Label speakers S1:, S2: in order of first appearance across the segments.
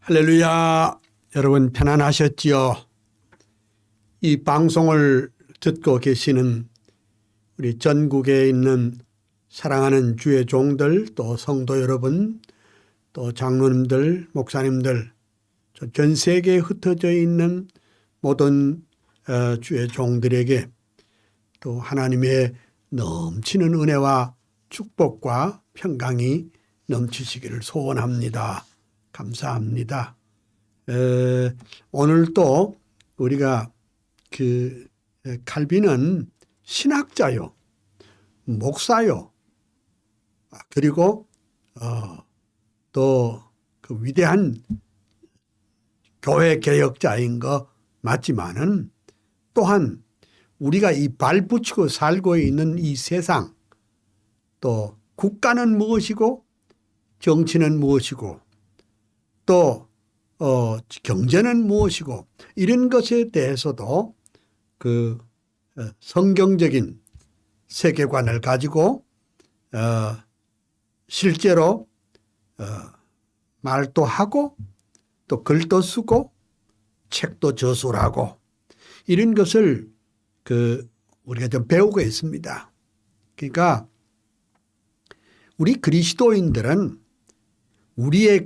S1: 할렐루야. 여러분 편안하셨지요? 이 방송을 듣고 계시는 우리 전국에 있는 사랑하는 주의 종들, 또 성도 여러분, 또 장로님들, 목사님들, 전 세계에 흩어져 있는 모든 주의 종들에게 또 하나님의 넘치는 은혜와 축복과 평강이 넘치시기를 소원합니다. 감사합니다. 오늘 또 우리가 칼빈은 신학자요, 목사요, 그리고 또 그 위대한 교회 개혁자인 거 맞지만은 또한 우리가 이 발붙이고 살고 있는 이 세상, 또 국가는 무엇이고 정치는 무엇이고 또 경제는 무엇이고 이런 것에 대해서도 그 성경적인 세계관을 가지고 실제로 말도 하고 또 글도 쓰고 책도 저술하고 이런 것을 우리가 좀 배우고 있습니다. 그러니까 우리 그리스도인들은 우리의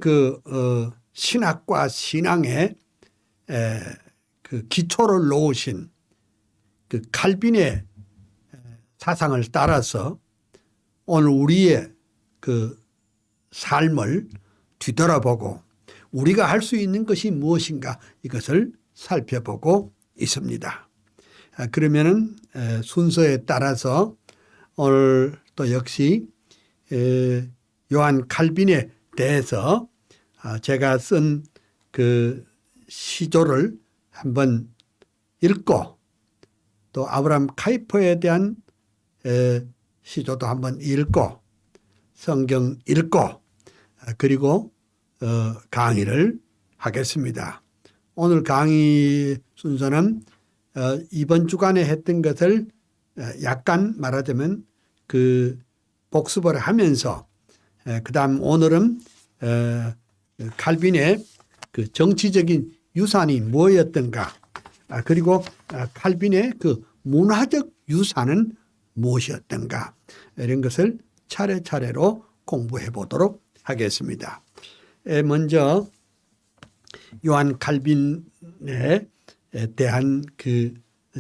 S1: 신학과 신앙의 그 기초를 놓으신 그 칼빈의 사상을 따라서 오늘 우리의 그 삶을 뒤돌아보고 우리가 할 수 있는 것이 무엇인가 이것을 살펴보고 있습니다. 그러면은 순서에 따라서 오늘 또 역시 요한 칼빈에 대해서 제가 쓴 그 시조를 한번 읽고 또 아브라함 카이퍼에 대한 시조도 한번 읽고 성경 읽고 그리고 강의를 하겠습니다. 오늘 강의 순서는 이번 주간에 했던 것을 약간 말하자면 복습을 하면서 그다음 오늘은 칼빈의 그 정치적인 유산이 뭐였던가 그리고 칼빈의 그 문화적 유산은 무엇이었던가 이런 것을 차례차례로 공부해 보도록 하겠습니다. 먼저 요한 칼빈에 대한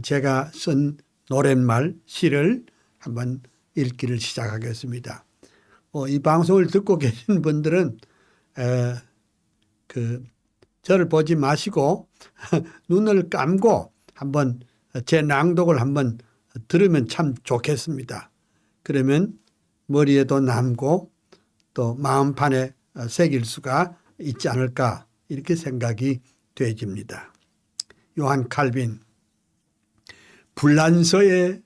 S1: 제가 쓴 노랫말 시를 한번 읽기를 시작하겠습니다. 이 방송을 듣고 계신 분들은 저를 보지 마시고 눈을 감고 한번 제 낭독을 한번 들으면 참 좋겠습니다. 그러면 머리에도 남고 또 마음판에 새길 수가 있지 않을까 이렇게 생각이 되집니다. 요한 칼빈. 불란서의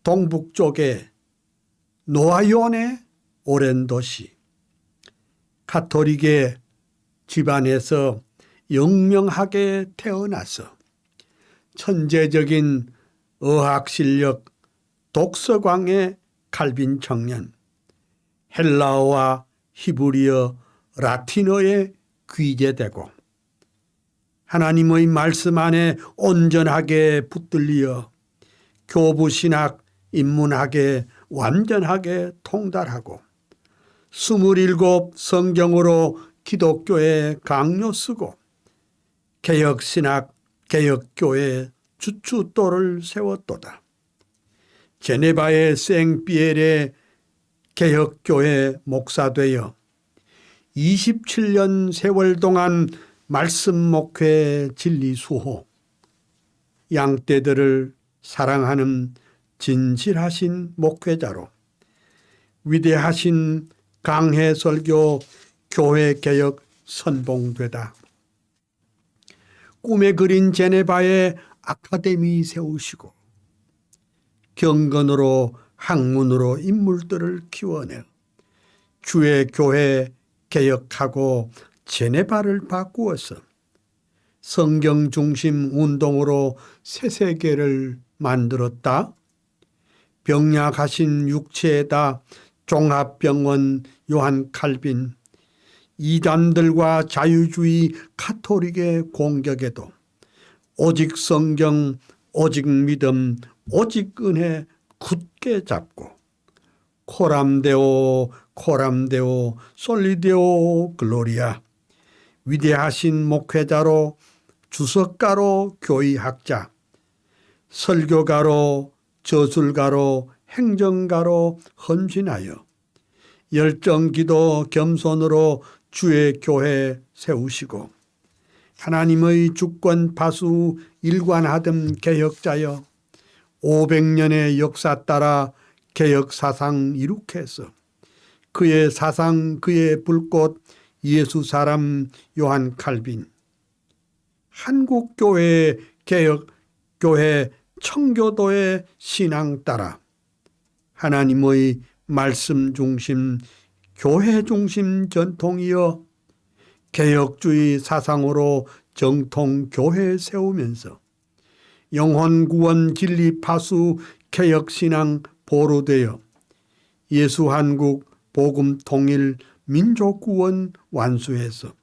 S1: 동북쪽에 노아연의 오랜 도시, 가톨릭의 집안에서 영명하게 태어나서 천재적인 어학실력 독서광의 칼빈 청년, 헬라어와 히브리어, 라틴어에 귀재되고 하나님의 말씀 안에 온전하게 붙들리어 교부신학, 인문학에 완전하게 통달하고 27 성경으로 기독교에 강요 쓰고 개혁신학, 개혁교회 주춧돌을 세웠도다. 제네바의 생피엘의 개혁교회 목사되어 27년 세월 동안 말씀 목회 진리 수호, 양떼들을 사랑하는 진실하신 목회자로 위대하신 강해 설교 교회 개혁 선봉되다. 꿈에 그린 제네바에 아카데미 세우시고 경건으로 학문으로 인물들을 키워내 주의 교회 개혁하고 제네바를 바꾸어서 성경 중심 운동으로 새 세계를 만들었다. 병약하신 육체에다 종합병원 요한 칼빈, 이단들과 자유주의 카톨릭의 공격에도 오직 성경, 오직 믿음, 오직 은혜 굳게 잡고 코람데오 코람데오 솔리데오 글로리아, 위대하신 목회자로 주석가로 교의학자, 설교가로 저술가로 행정가로 헌신하여 열정기도 겸손으로 주의 교회 세우시고 하나님의 주권 파수 일관하던 개혁자여 500년의 역사 따라 개혁 사상 이룩해서 그의 사상 그의 불꽃 예수 사람 요한 칼빈, 한국교회 개혁교회 청교도의 신앙 따라 하나님의 말씀 중심 교회 중심 전통이여 개혁주의 사상으로 정통 교회 세우면서 영혼 구원 진리 파수 개혁 신앙 보루되어 예수 한국 복음 통일 민족 구원 완수해서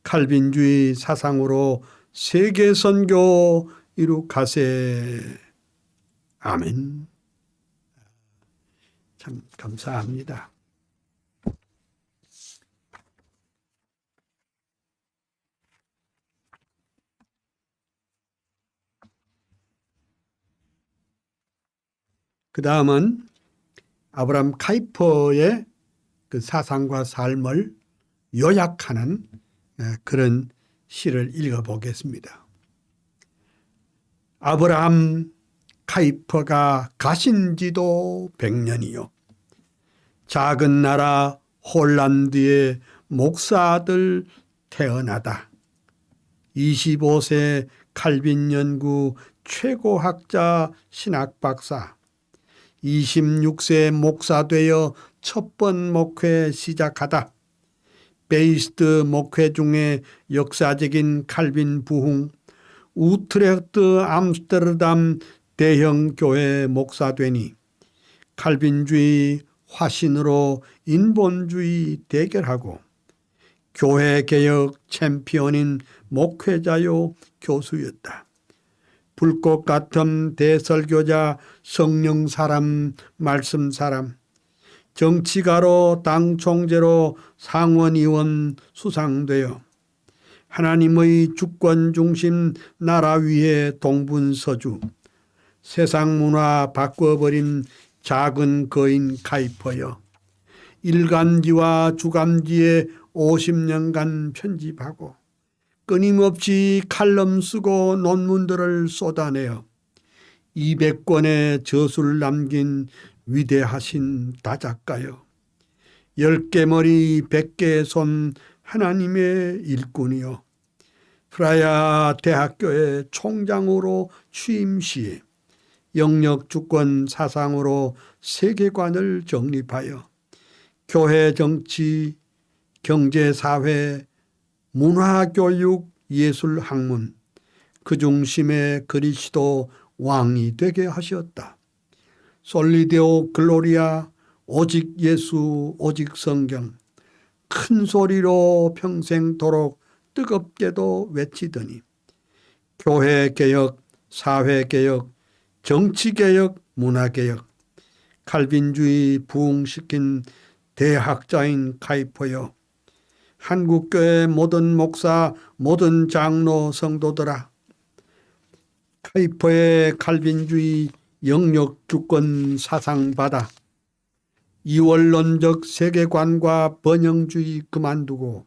S1: 칼빈주의 사상으로 세계 선교 이룩하세. 아멘. 참 감사합니다. 그 다음은 아브라함 카이퍼의 그 사상과 삶을 요약하는 그런 시를 읽어보겠습니다. 아브라함 카이퍼가 가신 지도 100년이요. 작은 나라 홀란드의 목사들 태어나다. 25세 칼빈 연구 최고학자 신학박사, 26세 목사 되어 첫 번 목회 시작하다. 베이스트 목회 중에 역사적인 칼빈 부흥, 우트레흐트 암스테르담 대형 교회 목사 되니 칼빈주의 화신으로 인본주의 대결하고 교회 개혁 챔피언인 목회자요 교수였다. 불꽃 같은 대설교자, 성령 사람, 말씀 사람, 정치가로 당 총재로 상원의원 수상되어 하나님의 주권 중심 나라 위에 동분서주, 세상 문화 바꿔버린 작은 거인 카이퍼여, 일간지와 주간지에 50년간 편집하고 끊임없이 칼럼 쓰고 논문들을 쏟아내어 200권의 저술을 남긴 위대하신 다작가여, 10개 머리 100개 손 하나님의 일꾼이요, 프라야 대학교의 총장으로 취임 시에 영역 주권 사상으로 세계관을 정립하여 교회 정치, 경제 사회, 문화교육, 예술학문 그 중심에 그리스도 왕이 되게 하셨다. 솔리데오 글로리아, 오직 예수, 오직 성경, 큰 소리로 평생도록 뜨겁게도 외치더니 교회개혁, 사회개혁, 정치개혁, 문화개혁, 칼빈주의 부흥시킨 대학자인 카이퍼여, 한국교회 모든 목사, 모든 장로 성도들아, 카이퍼의 칼빈주의 영역 주권 사상 받아 이원론적 세계관과 번영주의 그만두고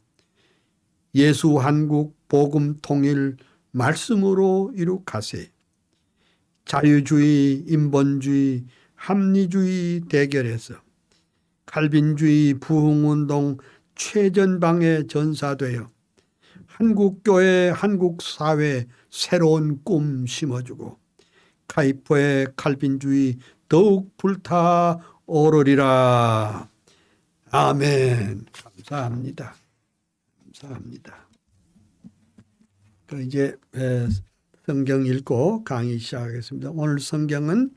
S1: 예수 한국 복음 통일 말씀으로 이룩하세. 자유주의, 인본주의, 합리주의 대결에서 칼빈주의 부흥운동 최전방에 전사되어 한국교회, 한국사회 새로운 꿈 심어주고 카이퍼의 칼빈주의 더욱 불타오르리라. 아멘. 감사합니다. 감사합니다. 이제 성경 읽고 강의 시작하겠습니다. 오늘 성경은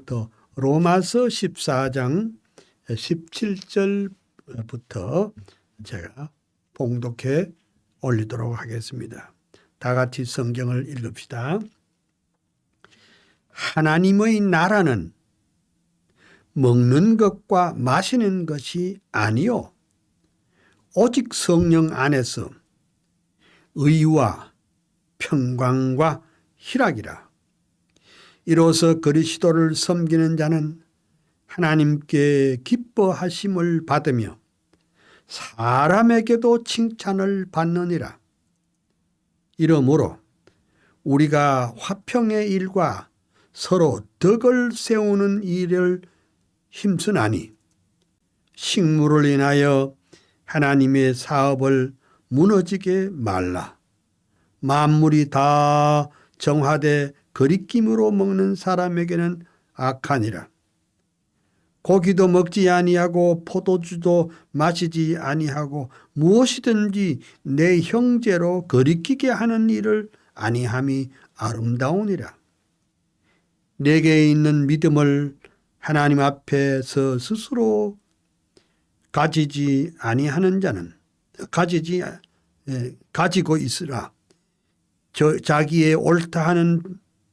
S1: 또 로마서 14장 17절부터 제가 봉독해 올리도록 하겠습니다. 다 같이 성경을 읽읍시다. 하나님의 나라는 먹는 것과 마시는 것이 아니요 오직 성령 안에서 의와 평강과 희락이라. 이로써 그리스도를 섬기는 자는 하나님께 기뻐하심을 받으며 사람에게도 칭찬을 받느니라. 이러므로 우리가 화평의 일과 서로 덕을 세우는 일을 힘쓰나니 식물을 인하여 하나님의 사업을 무너지게 말라. 만물이 다 정화돼 거리낌으로 먹는 사람에게는 악하니라. 고기도 먹지 아니하고 포도주도 마시지 아니하고 무엇이든지 내 형제로 거리끼게 하는 일을 아니함이 아름다우니라. 내게 있는 믿음을 하나님 앞에서 스스로 가지지 아니하는 자는 가지고 있으라. 자기의 옳다 하는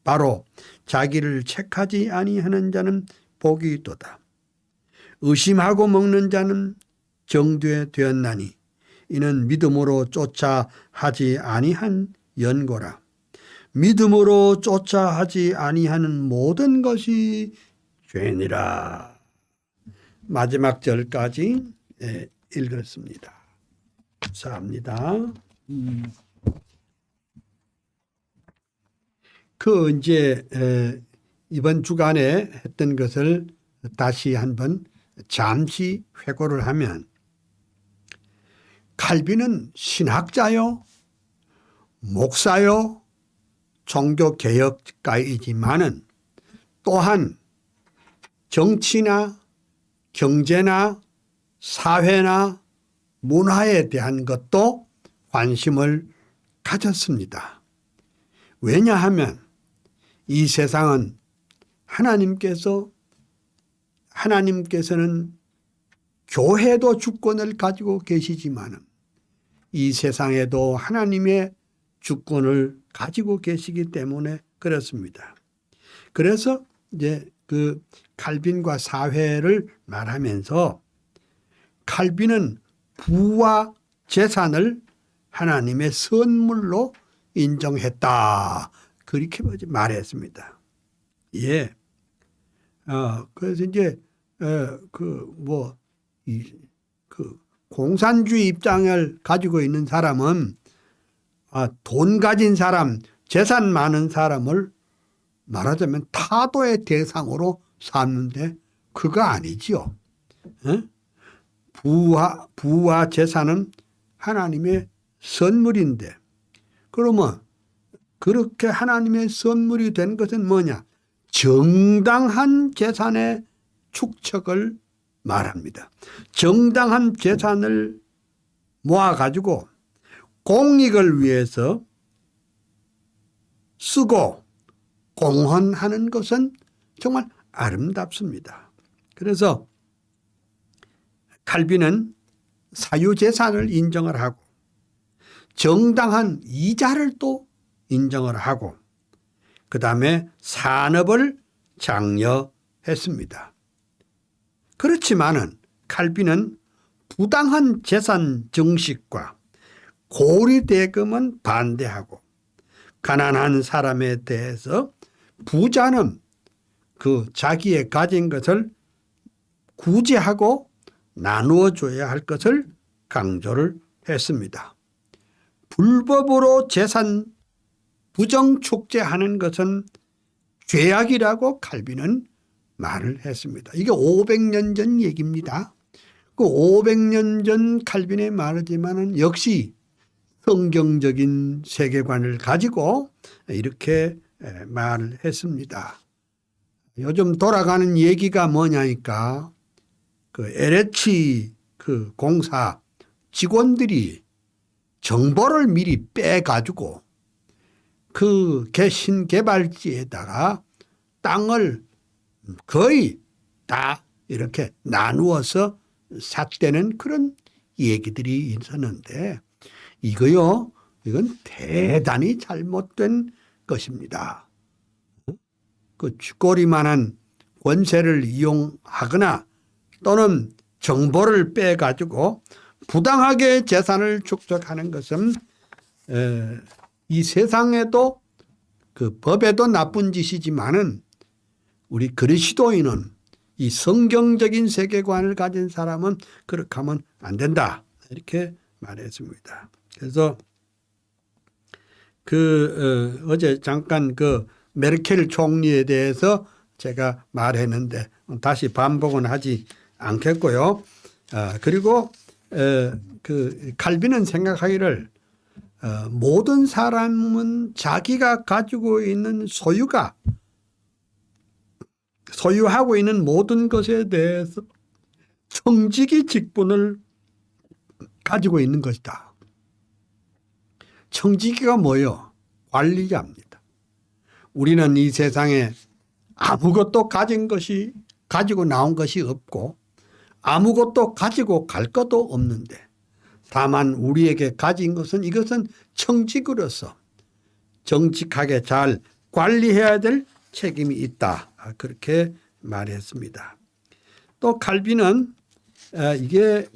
S1: 바로 자기를 책하지 아니하는 자는 복이 있도다. 의심하고 먹는 자는 정죄 되었나니 이는 믿음으로 쫓아 하지 아니한 연고라. 믿음으로 쫓아 하지 아니하는 모든 것이 죄니라. 마지막 절까지 읽었습니다. 감사합니다. 이제 이번 주간에 했던 것을 다시 한번 잠시 회고를 하면, 칼빈은 신학자요, 목사요, 종교개혁가이지만은 또한 정치나 경제나 사회나 문화에 대한 것도 관심을 가졌습니다. 왜냐하면 이 세상은 하나님께서는 교회도 주권을 가지고 계시지만 이 세상에도 하나님의 주권을 가지고 계시기 때문에 그렇습니다. 그래서 이제 그 칼빈과 사회를 말하면서 칼빈은 부와 재산을 하나님의 선물로 인정했다. 그렇게 말했습니다. 예. 그래서 이제 공산주의 입장을 가지고 있는 사람은 돈 가진 사람, 재산 많은 사람을 말하자면 타도의 대상으로 삼는데 그거 아니지요. 부와 재산은 하나님의 선물인데, 그러면 그렇게 하나님의 선물이 된 것은 뭐냐? 정당한 재산의 축적을 말합니다. 정당한 재산을 모아가지고 공익을 위해서 쓰고 공헌하는 것은 정말 아름답습니다. 그래서 칼빈은 사유재산을 인정을 하고 정당한 이자를 또 인정을 하고 그 다음에 산업을 장려했습니다. 그렇지만은 칼빈은 부당한 재산 증식과 고리대금은 반대하고 가난한 사람에 대해서 부자는 그 자기의 가진 것을 구제하고 나누어 줘야 할 것을 강조를 했습니다. 불법으로 재산 부정 축제하는 것은 죄악이라고 칼빈은 말을 했습니다. 이게 500년 전 얘기입니다. 그 500년 전 칼빈의 말이지만은 역시 성경적인 세계관을 가지고 이렇게 말을 했습니다. 요즘 돌아가는 얘기가 뭐냐니까 그 LH 그 공사 직원들이 정보를 미리 빼가지고 그 신개발지에다가 땅을 거의 다 이렇게 나누어서 샀다는 그런 얘기들이 있었는데 이거요, 이건 대단히 잘못된 것입니다. 그 쥐꼬리만한 권세를 이용하거나 또는 정보를 빼가지고 부당하게 재산을 축적하는 것은 이 세상에도 그 법에도 나쁜 짓이지만은 우리 그리스도인은 이 성경적인 세계관을 가진 사람은 그렇게 하면 안 된다, 이렇게 말했습니다. 그래서 어제 잠깐 그 메르켈 총리에 대해서 제가 말했는데 다시 반복은 하지 않겠고요. 그리고 그 칼빈은 생각하기를 모든 사람은 자기가 가지고 있는 소유하고 있는 모든 것에 대해서 청지기 직분을 가지고 있는 것이다. 청지기가 뭐요? 관리자입니다. 우리는 이 세상에 아무것도 가지고 나온 것이 없고 아무것도 가지고 갈 것도 없는데 다만 우리에게 가진 것은 이것은 청직으로서 정직하게 잘 관리해야 될 책임이 있다, 그렇게 말했습니다. 또 칼빈은 이게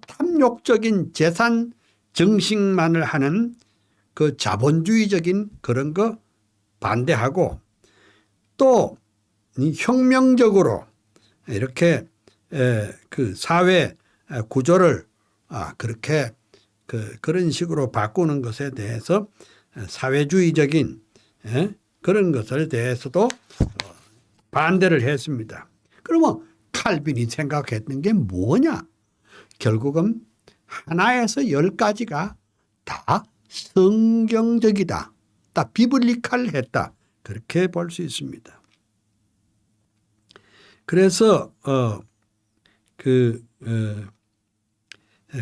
S1: 탐욕적인 재산 증식만을 하는 그 자본주의적인 그런 거 반대하고 또 혁명적으로 이렇게 그 사회 구조를 그렇게 그런 식으로 바꾸는 것에 대해서 사회주의적인 그런 것에 대해서도 반대를 했습니다. 그러면 칼빈이 생각했던 게 뭐냐? 결국은 하나에서 10가지가 다 성경적이다, 다 비블리칼했다, 그렇게 볼 수 있습니다. 그래서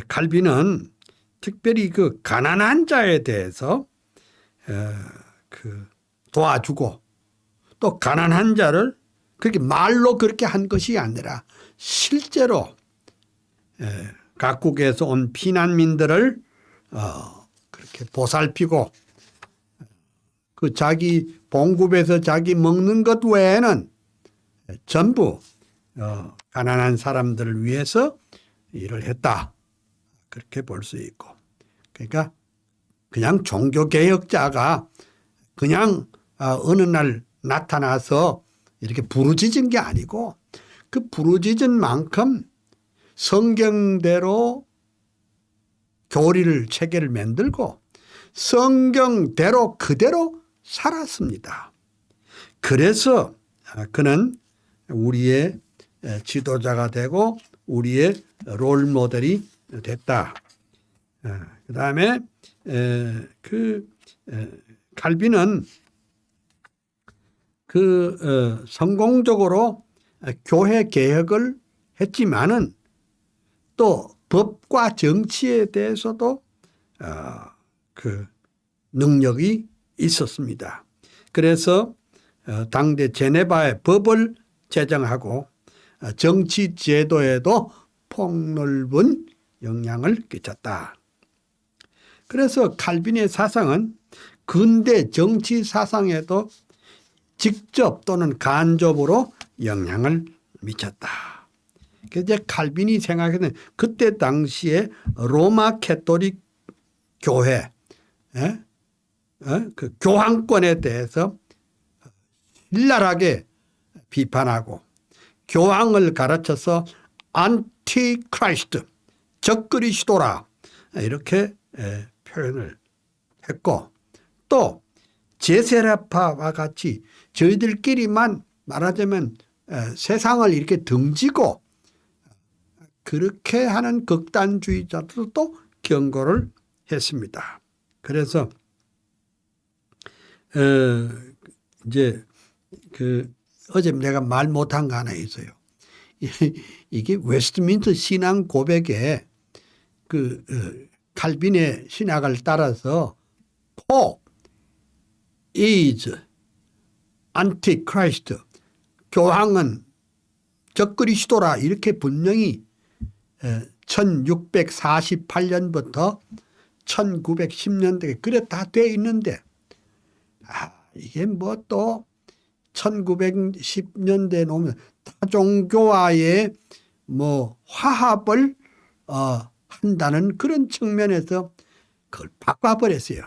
S1: 칼빈은 특별히 그 가난한 자에 대해서 도와주고 또 가난한 자를 그렇게 말로 그렇게 한 것이 아니라 실제로 각국에서 온 피난민들을 그렇게 보살피고 그 자기 봉급에서 자기 먹는 것 외에는 전부 가난한 사람들을 위해서 일을 했다, 그렇게 볼 수 있고, 그러니까 그냥 종교개혁자가 그냥 어느 날 나타나서 이렇게 부르짖은 게 아니고 그 부르짖은 만큼 성경대로 체계를 만들고 성경대로 그대로 살았습니다. 그래서 그는 우리의 지도자가 되고 우리의 롤 모델이 됐다. 그 다음에 칼빈은 성공적으로 교회 개혁을 했지만은 또 법과 정치에 대해서도 능력이 있었습니다. 그래서 당대 제네바의 법을 제정하고 정치 제도에도 폭넓은 영향을 끼쳤다. 그래서 칼빈의 사상은 근대 정치 사상에도 직접 또는 간접으로 영향을 미쳤다. 그래서 이제 칼빈이 생각했는 그때 당시에 로마 캐토릭 교회, 그 교황권에 대해서 신랄하게 비판하고 교황을 가르쳐서 안티크라이스트, 적그리스도라, 이렇게 표현을 했고, 또 제세라파와 같이 저희들끼리만 말하자면 세상을 이렇게 등지고 그렇게 하는 극단주의자들도 경고를 했습니다. 그래서 이제 어제 내가 말 못한 거 하나 있어요. 이게 웨스트민스터 신앙 고백에 칼빈의 신학을 따라서 Pope is Antichrist, 교황은 적그리스도라, 이렇게 분명히 1648년부터 1910년대에 그래 다 돼 있는데 이게 뭐 또 1910년대에 놓으면 다종교와의 뭐 화합을 한다는 그런 측면에서 그걸 바꿔버렸어요.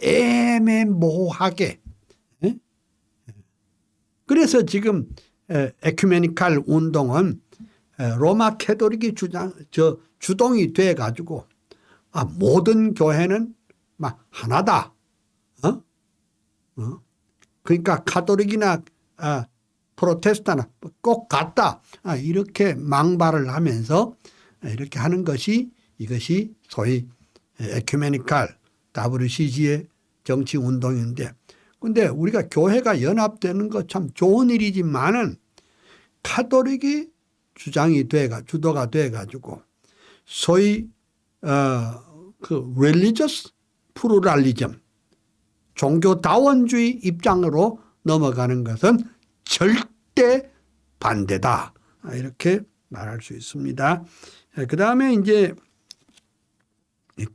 S1: 애매모호하게. 그래서 지금 에큐메니칼 운동은 로마 캐토릭이 주동이 돼 가지고 모든 교회는 막 하나다. 그러니까 카톨릭이나 프로테스탄은 꼭 같다. 이렇게 망발을 하면서 이렇게 하는 것이 이것이 소위 에큐메니칼 WCG의 정치 운동인데, 근데 우리가 교회가 연합되는 거 참 좋은 일이지만은 카톨릭이 주도가 돼 가지고 소위 그 릴리저스 플루랄리즘, 종교다원주의 입장으로 넘어가는 것은 절대 반대다. 이렇게 말할 수 있습니다. 그 다음에 이제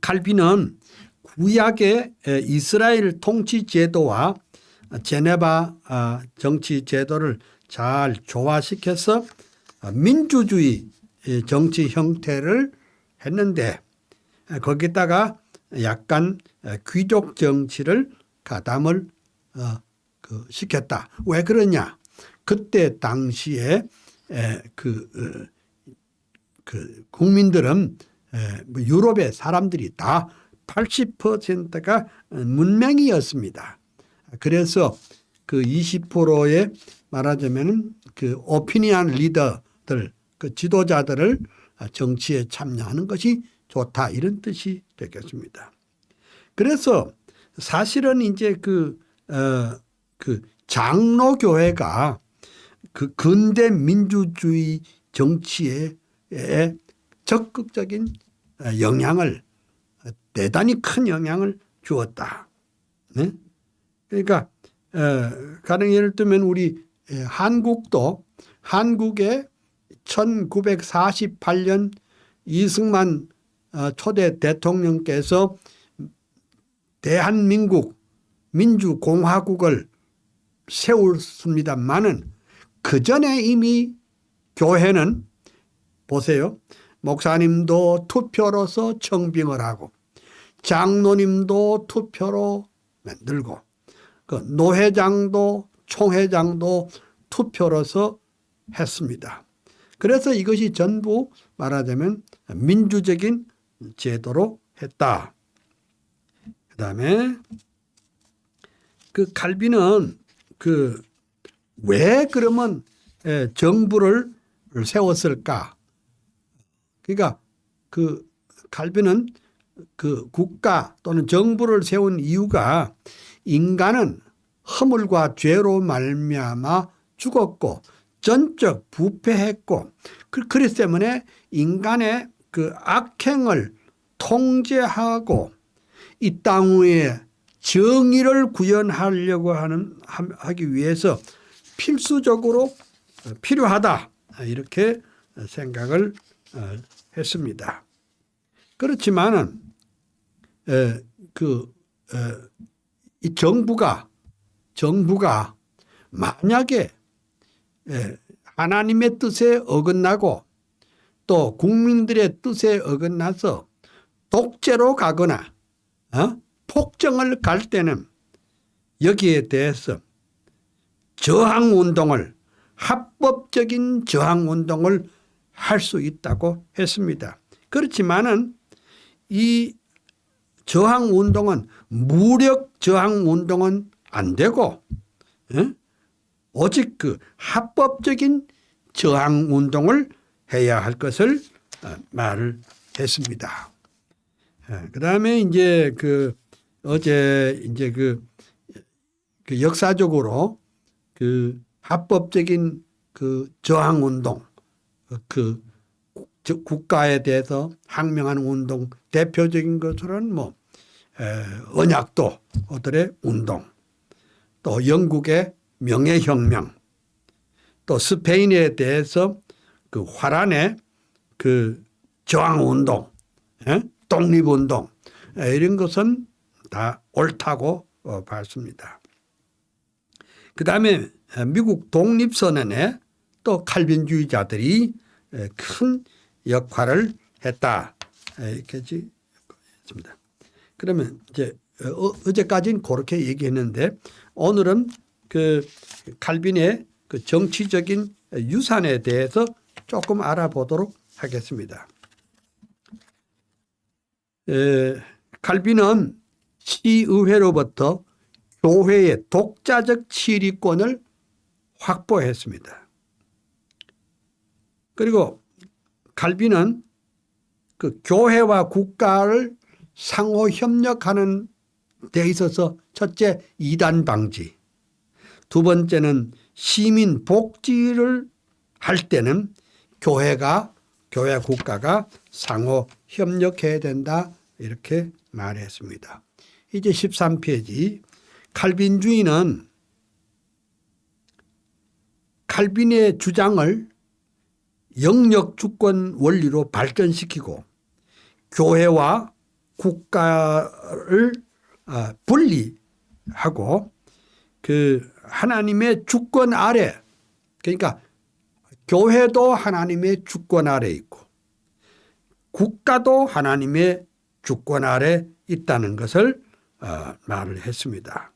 S1: 칼빈은 구약의 이스라엘 통치 제도와 제네바 정치 제도를 잘 조화시켜서 민주주의 정치 형태를 했는데, 거기다가 약간 귀족 정치를 가담을 시켰다. 왜 그러냐? 그때 당시에 그 국민들은 유럽의 사람들이 다 80%가 문맹이었습니다. 그래서 그 20%의 말하자면 그 오피니언 리더들, 그 지도자들을 정치에 참여하는 것이 좋다, 이런 뜻이 되겠습니다. 그래서 사실은 이제 그 장로교회가 그 근대 민주주의 정치에 적극적인 영향을, 대단히 큰 영향을 주었다. 네? 그러니까 가령 예를 들면 우리 한국도, 한국의 1948년 이승만 초대 대통령께서 대한민국 민주공화국을 세웠습니다마는 그 전에 이미 교회는 보세요. 목사님도 투표로서 청빙을 하고 장로님도 투표로 만들고 그 노회장도 총회장도 투표로서 했습니다. 그래서 이것이 전부 말하자면 민주적인 제도로 했다. 그 다음에 그 칼빈은 왜 그러면 정부를 세웠을까? 그러니까 그 칼빈은 그 국가 또는 정부를 세운 이유가 인간은 허물과 죄로 말미암아 죽었고 전적 부패했고, 그렇기 때문에 인간의 그 악행을 통제하고 이 땅 위에 정의를 구현하려고 하기 위해서 필수적으로 필요하다, 이렇게 생각을 했습니다. 그렇지만은 이 정부가 만약에 하나님의 뜻에 어긋나고 또 국민들의 뜻에 어긋나서 독재로 가거나 폭정을 갈 때는 여기에 대해서 저항운동을, 합법적인 저항운동을 할 수 있다고 했습니다. 그렇지만은 이 저항운동은 무력 저항운동은 안 되고 오직 그 합법적인 저항운동을 해야 할 것을 말을 했습니다. 그 다음에 이제 어제 이제 그 역사적으로 그 합법적인 그 저항운동, 국가에 대해서 항명하는 운동, 대표적인 것으로는 뭐 언약도들의 운동, 또 영국의 명예혁명, 또 스페인에 대해서 그 화란의 그 저항운동, 독립운동 이런 것은 다 옳다고 봤습니다. 그 다음에 미국 독립선언에 또 칼빈주의자들이 큰 역할을 했다. 이렇게 했습니다. 그러면 이제 어제까지는 그렇게 얘기했는데 오늘은 그 칼빈의 그 정치적인 유산에 대해서 조금 알아보도록 하겠습니다. 칼빈은 시의회로부터 교회의 독자적 치리권을 확보했습니다. 그리고 칼빈은 그 교회와 국가를 상호 협력하는 데 있어서 첫째 이단 방지, 두 번째는 시민 복지를 할 때는 교회와 국가가 상호 협력해야 된다 이렇게 말했습니다. 이제 13페이지 칼빈주의는 칼빈의 주장을 영역 주권 원리로 발전시키고 교회와 국가를 분리하고 그 하나님의 주권 아래, 그러니까 교회도 하나님의 주권 아래 있고 국가도 하나님의 주권 아래 있다는 것을 말을 했습니다.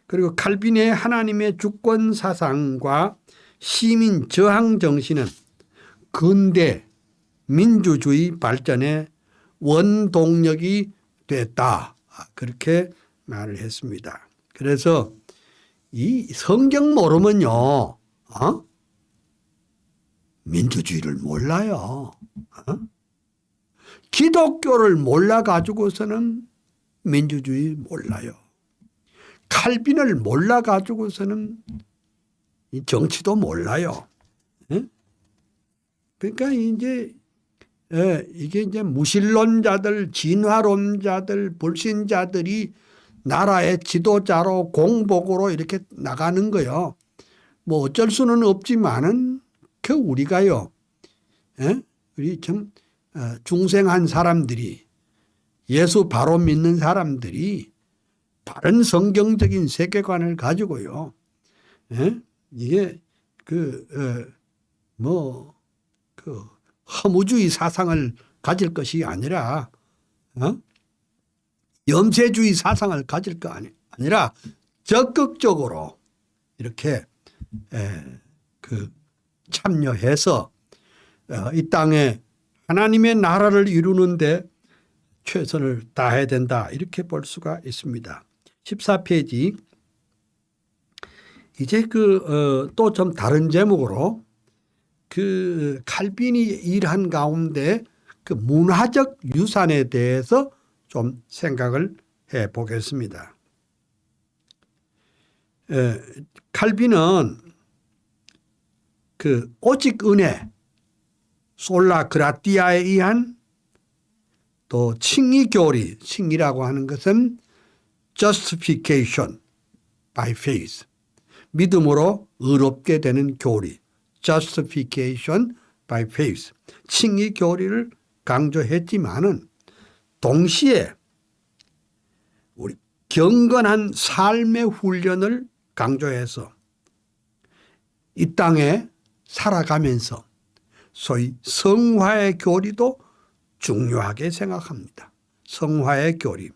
S1: 그리고 칼빈의 하나님의 주권 사상과 시민 저항 정신은 근대 민주주의 발전의 원동력이 됐다. 그렇게 말을 했습니다. 그래서 이 성경 모르면요, 민주주의를 몰라요. 기독교를 몰라가지고서는 민주주의 몰라요. 칼빈을 몰라가지고서는 이 정치도 몰라요. 그러니까 이제 이게 이제 무신론자들, 진화론자들, 불신자들이 나라의 지도자로 공복으로 이렇게 나가는 거요. 뭐 어쩔 수는 없지만은 그 우리가요, 우리 참 중생한 사람들이 예수 바로 믿는 사람들이 바른 성경적인 세계관을 가지고요, 이게 그 허무주의 사상을 가질 것이 아니라 염세주의 사상을 가질 거 아니라 적극적으로 이렇게 참여해서 이 땅에 하나님의 나라를 이루는데 최선을 다해야 된다 이렇게 볼 수가 있습니다. 14페이지 이제 또 좀 다른 제목으로 그 칼빈이 일한 가운데 그 문화적 유산에 대해서 좀 생각을 해 보겠습니다. 칼빈은 그 오직 은혜 솔라 그라티아에 의한 또 칭의 교리, 칭의라고 하는 것은 justification by faith, 믿음으로 의롭게 되는 교리, justification by faith, 칭의 교리를 강조했지만은 동시에 우리 경건한 삶의 훈련을 강조해서 이 땅에 살아가면서 소위 성화의 교리도 중요하게 생각합니다. 성화의 교리,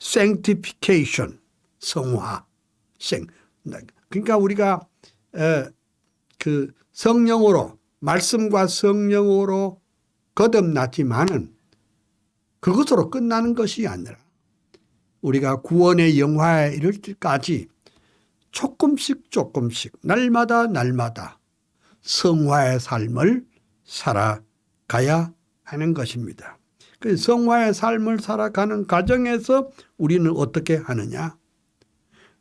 S1: sanctification, 성화, 그러니까 우리가 그 성령으로 말씀과 성령으로 거듭났지만은 그것으로 끝나는 것이 아니라 우리가 구원의 영화에 이를 때까지 조금씩 날마다 성화의 삶을 살아가야 하는 것입니다. 그 성화의 삶을 살아가는 과정에서 우리는 어떻게 하느냐?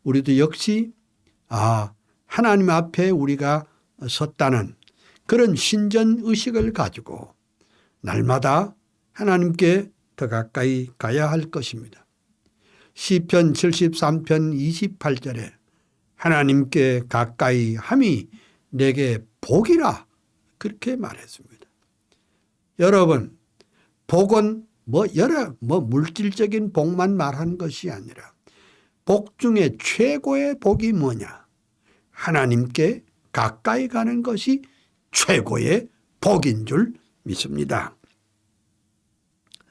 S1: 우리도 역시 하나님 앞에 우리가 섰다는 그런 신전의식을 가지고 날마다 하나님께 더 가까이 가야 할 것입니다. 시편 73편 28절에 하나님께 가까이 함이 내게 복이라 그렇게 말했습니다. 여러분, 복은 뭐 물질적인 복만 말하는 것이 아니라 복 중에 최고의 복이 뭐냐? 하나님께 가까이 가는 것이 최고의 복인 줄 믿습니다.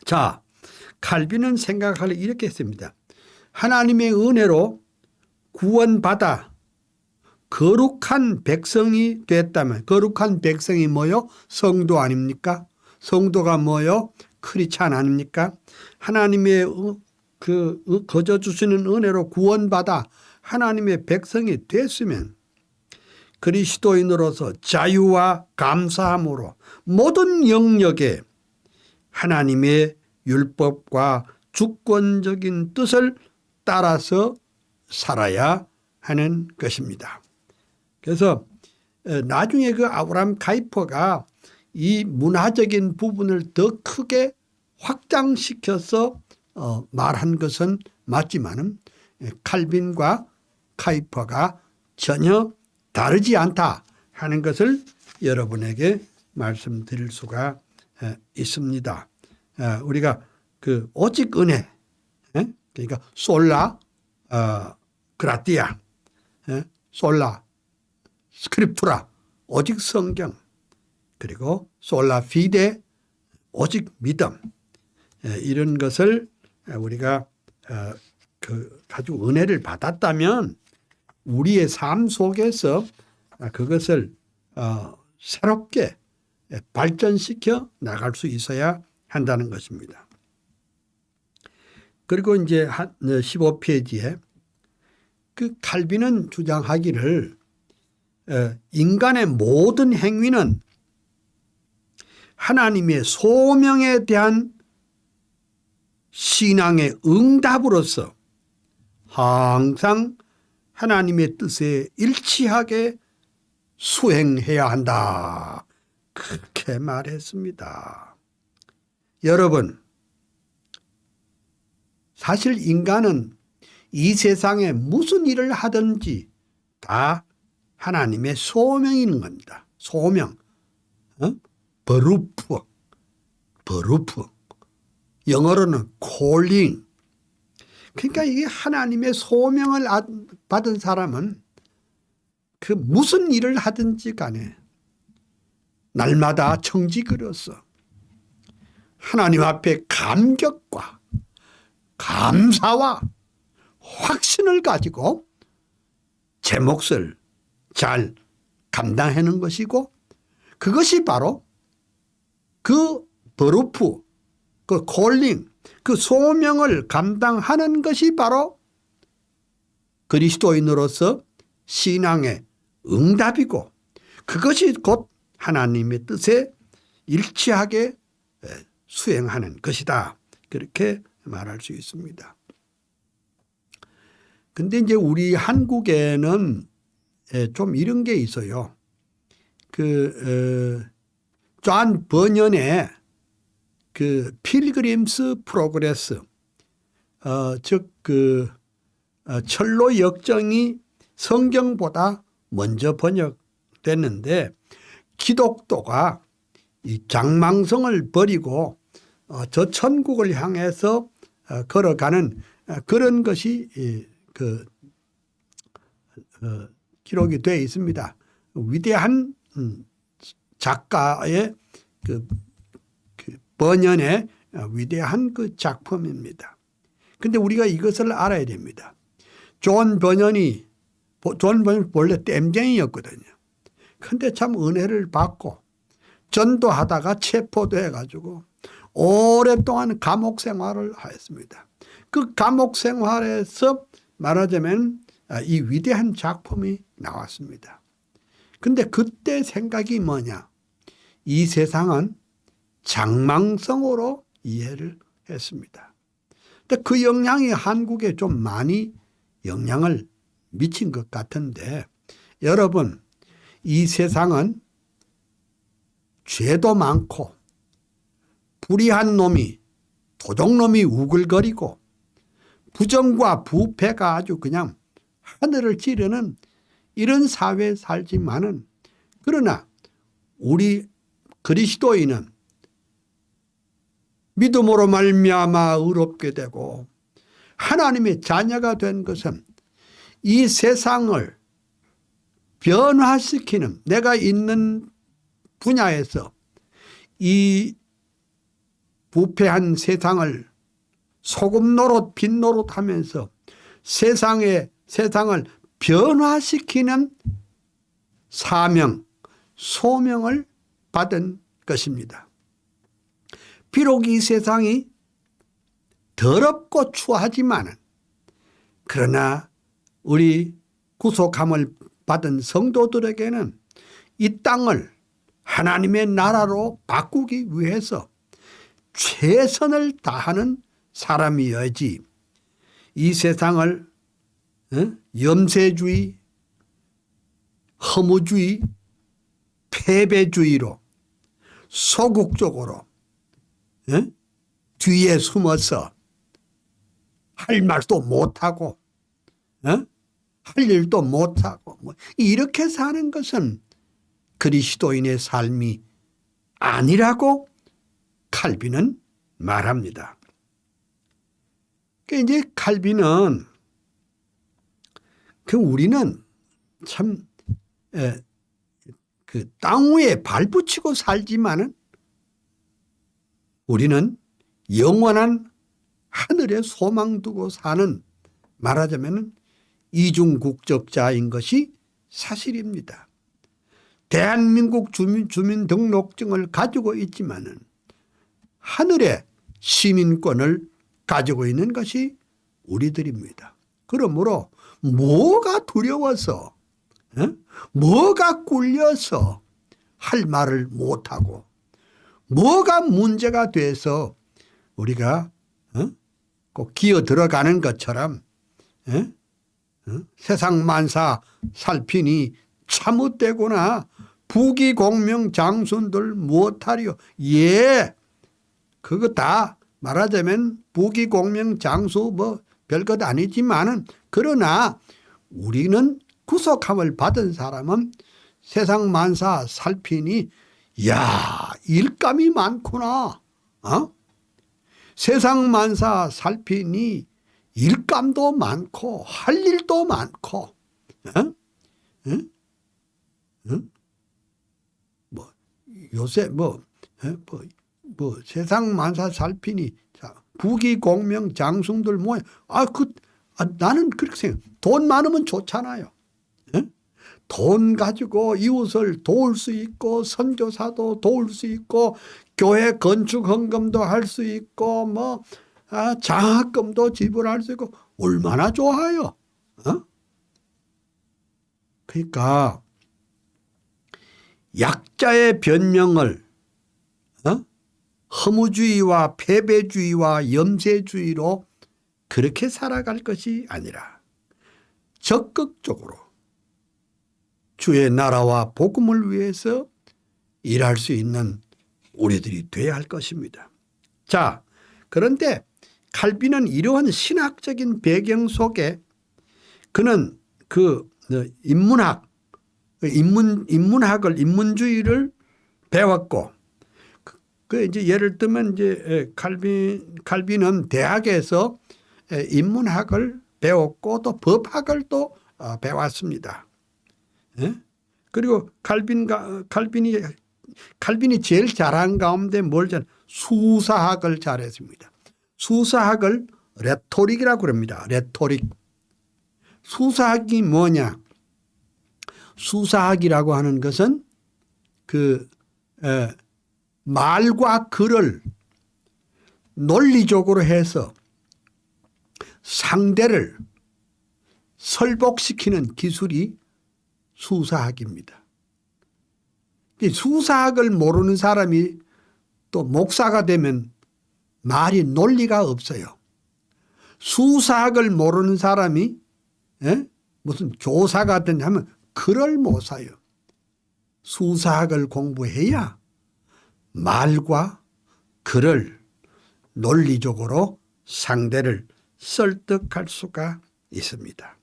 S1: 자, 칼빈은 생각을 이렇게 했습니다. 하나님의 은혜로 구원받아 거룩한 백성이 됐다면, 거룩한 백성이 뭐요? 성도 아닙니까? 성도가 뭐요? 크리스찬 아닙니까? 하나님의 거저 주시는 은혜로 구원받아 하나님의 백성이 됐으면 그리스도인으로서 자유와 감사함으로 모든 영역에 하나님의 율법과 주권적인 뜻을 따라서 살아야 하는 것입니다. 그래서 나중에 그 아브라함 카이퍼가 이 문화적인 부분을 더 크게 확장시켜서 말한 것은 맞지만은 칼빈과 카이퍼가 전혀 다르지 않다 하는 것을 여러분에게 말씀드릴 수가 있습니다. 우리가 그 오직 은혜, 그러니까 솔라 그라티아, 솔라 스크립투라 오직 성경, 그리고 솔라 피데 오직 믿음, 이런 것을 우리가 아주 은혜를 받았다면 우리의 삶 속에서 그것을 새롭게 발전시켜 나갈 수 있어야 한다는 것입니다. 그리고 이제 15페이지에 그 칼빈은 주장하기를 인간의 모든 행위는 하나님의 소명에 대한 신앙의 응답으로서 항상 하나님의 뜻에 일치하게 수행해야 한다. 그렇게 말했습니다. 여러분, 사실 인간은 이 세상에 무슨 일을 하든지 다 하나님의 소명인 겁니다. 소명. 버루프. 영어로는 calling. 그러니까 이게 하나님의 소명을 받은 사람은 그 무슨 일을 하든지 간에 날마다 청지기로서 하나님 앞에 감격과 감사와 확신을 가지고 제 몫을 잘 감당하는 것이고, 그것이 바로 그 버루프, 그 콜링, 그 소명을 감당하는 것이 바로 그리스도인으로서 신앙의 응답이고, 그것이 곧 하나님의 뜻에 일치하게 수행하는 것이다. 그렇게 말할 수 있습니다. 근데 이제 우리 한국에는 좀 이런 게 있어요. 존 버년의 그 필그림스 프로그레스, 즉 철로 역정이 성경보다 먼저 번역됐는데, 기독교가 이 장망성을 버리고 저 천국을 향해서 걸어가는 그런 것이 기록이 되어 있습니다. 위대한 작가의 그 번연의 위대한 그 작품입니다. 그런데 우리가 이것을 알아야 됩니다. 존 번연이 원래 땜쟁이였거든요. 그런데 참 은혜를 받고 전도하다가 체포돼 가지고 오랫동안 감옥 생활을 하였습니다. 그 감옥 생활에서 말하자면 이 위대한 작품이 나왔습니다. 그런데 그때 생각이 뭐냐? 이 세상은 장망성으로 이해를 했습니다. 근데 그 영향이 한국에 좀 많이 영향을 미친 것 같은데, 여러분, 이 세상은 죄도 많고 불의한 놈이, 도적놈이 우글거리고 부정과 부패가 아주 그냥 하늘을 찌르는 이런 사회에 살지만은, 그러나 우리 그리스도인은 믿음으로 말미암아 의롭게 되고 하나님의 자녀가 된 것은 이 세상을 변화시키는, 내가 있는 분야에서 이 부패한 세상을 소금 노릇 빛 노릇 하면서 세상을 변화시키는 사명, 소명을 받은 것입니다. 비록 이 세상이 더럽고 추하지만 그러나 우리 구속함을 받은 성도들에게는 이 땅을 하나님의 나라로 바꾸기 위해서 최선을 다하는 사람이어야지 이 세상을 염세주의, 허무주의, 패배주의로 소극적으로 뒤에 숨어서 할 말도 못하고 할 일도 못하고 이렇게 사는 것은 그리스도인의 삶이 아니라고 칼빈은 말합니다. 그러니까 이제 칼빈은 우리는 참 그 땅 위에 발붙이고 살지만은 우리는 영원한 하늘에 소망 두고 사는, 말하자면 이중국적자인 것이 사실입니다. 대한민국 주민등록증을 가지고 있지만은 하늘의 시민권을 가지고 있는 것이 우리들입니다. 그러므로 뭐가 두려워서 뭐가 꿀려서 할 말을 못하고 뭐가 문제가 돼서 우리가 꼭 기어 들어가는 것처럼 세상 만사 살피니 참웃되구나, 부귀공명 장순들 무엇하리요. 예, 그거 다 말하자면 부귀공명 장수 별것 아니지만은, 그러나 우리는 구속함을 받은 사람은 세상 만사 살피니 야, 일감이 많구나. 세상 만사 살피니 일감도 많고 할 일도 많고 요새 세상 만사 살피니 부귀공명 장승들 뭐야. 나는 그렇게 생각해. 돈 많으면 좋잖아요. 돈 가지고 이웃을 도울 수 있고 선교사도 도울 수 있고 교회 건축 헌금도 할 수 있고 장학금도 지불할 수 있고 얼마나 좋아요. 그러니까 약자의 변명을 허무주의와 패배주의와 염세주의로 그렇게 살아갈 것이 아니라 적극적으로 주의 나라와 복음을 위해서 일할 수 있는 우리들이 돼야 할 것입니다. 자, 그런데 칼빈은 이러한 신학적인 배경 속에 그는 인문주의를 배웠고, 이제 예를 들면 이제 칼빈은 대학에서 인문학을 배웠고 또 법학을 또 배웠습니다. 그리고 칼빈이 제일 잘한 가운데 뭘 수사학을 잘했습니다. 수사학을 레토릭이라고 그럽니다. 레토릭. 수사학이 뭐냐? 수사학이라고 하는 것은 말과 글을 논리적으로 해서 상대를 설복시키는 기술이 수사학입니다. 수사학을 모르는 사람이 또 목사가 되면 말이 논리가 없어요. 수사학을 모르는 사람이 무슨 교사가 된다 하면 글을 못 써요. 수사학을 공부해야 말과 글을 논리적으로 상대를 설득할 수가 있습니다.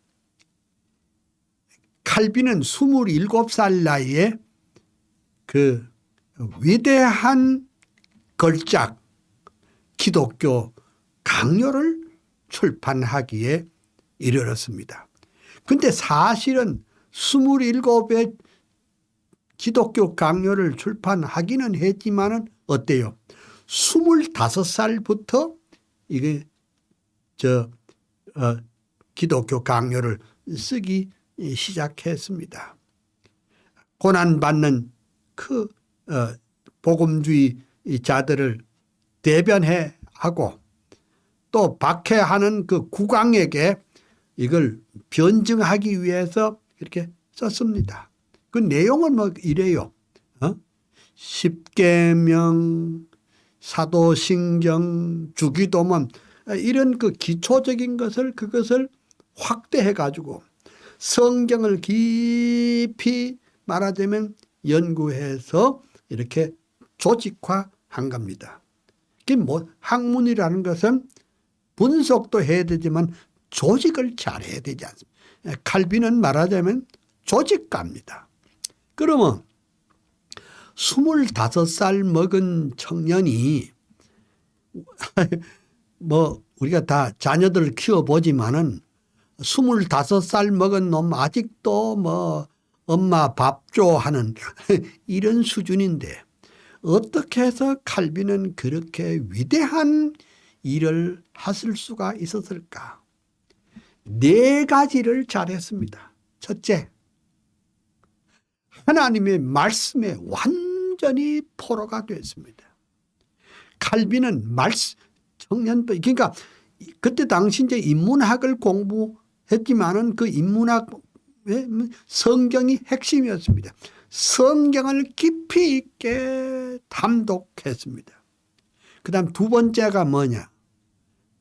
S1: 칼빈은 27살 나이에 위대한 걸작 기독교 강요를 출판하기에 이르렀습니다. 근데 사실은 27의 기독교 강요를 출판하기는 했지만은 어때요? 25살부터 이게 기독교 강요를 쓰기 시작했습니다. 고난받는 그 복음주의자들을 대변해 하고 또 박해하는 그 국왕에게 이걸 변증하기 위해서 이렇게 썼습니다. 그 내용은 뭐 이래요. 십계명, 사도신경, 주기도문 이런 그 기초적인 그것을 확대해 가지고 성경을 깊이 말하자면 연구해서 이렇게 조직화한 겁니다. 그게 뭐 학문이라는 것은 분석도 해야 되지만 조직을 잘 해야 되지 않습니까? 칼빈은 말하자면 조직가입니다. 그러면 25살 먹은 청년이 뭐 우리가 다 자녀들을 키워보지만은 25살 먹은 놈 아직도 뭐 엄마 밥 줘 하는 이런 수준인데 어떻게 해서 칼빈은 그렇게 위대한 일을 하실 수가 있었을까? 4가지를 잘했습니다. 첫째, 하나님의 말씀에 완전히 포로가 됐습니다. 칼빈은 청년부 그러니까 그때 당시 이제 인문학을 공부했지만은 그 인문학 성경이 핵심이었습니다. 성경을 깊이 있게 탐독했습니다. 그다음 두 번째가 뭐냐?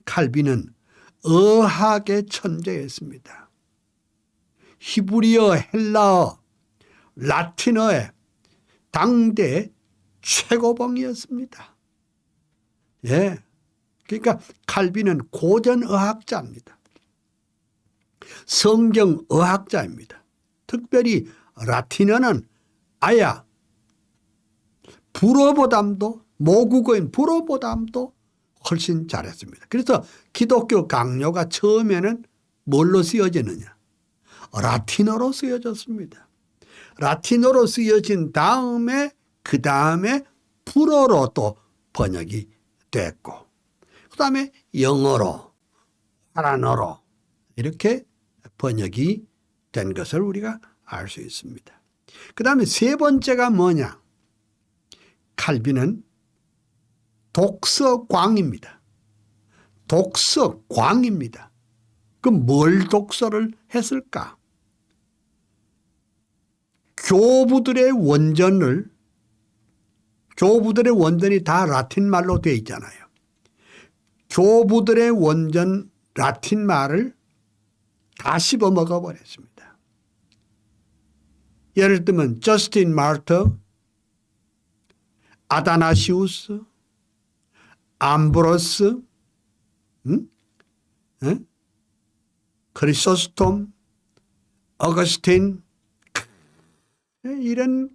S1: 칼빈은 어학의 천재였습니다. 히브리어, 헬라어, 라틴어의 당대 최고봉이었습니다. 예. 그러니까 칼빈은 고전어학자입니다. 성경어학자입니다. 특별히 라틴어는 아야 불어보담도 모국어인 불어보담도 훨씬 잘했습니다. 그래서 기독교 강요가 처음에는 뭘로 쓰여지느냐? 라틴어로 쓰여졌습니다. 라틴어로 쓰여진 다음에 그 다음에 불어로 또 번역이 됐고 그 다음에 영어로 아란어로 이렇게 번역이 된 것을 우리가 알 수 있습니다. 그 다음에 세 번째가 뭐냐? 칼빈은 독서광입니다. 독서광입니다. 그럼 뭘 독서를 했을까? 교부들의 원전이 다 라틴말로 되어 있잖아요. 교부들의 원전 라틴말을 다 씹어 먹어버렸습니다. 예를 들면 저스틴 마르터, 아다나시우스, 암브로스, 크리소스톰, 어거스틴 이런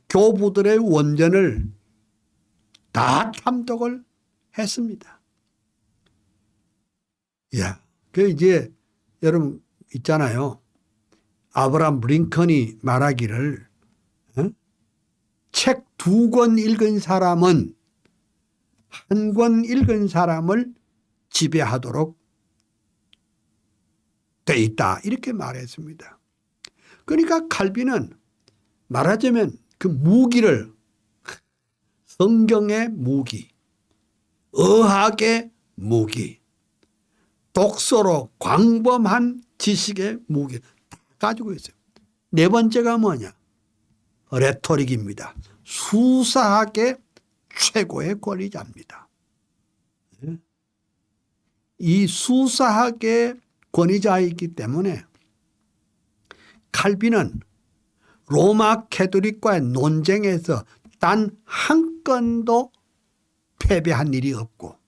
S1: 교부들의 원전을 다 탐독을 했습니다. 야, 그 이제 여러분 있잖아요. 아브라함 링컨이 말하기를 책 2권 읽은 사람은 한 권 읽은 사람을 지배하도록 돼 있다. 이렇게 말했습니다. 그러니까 칼빈은 말하자면 그 무기를 성경의 무기, 어학의 무기, 독서로 광범한 지식의 무기 다 가지고 있어요. 네 번째가 뭐냐? 레토릭입니다. 수사학의 최고의 권위자입니다. 이 수사학의 권위자이기 때문에 칼빈은 로마 캐토릭과의 논쟁에서 단 한 건도 패배한 일이 없고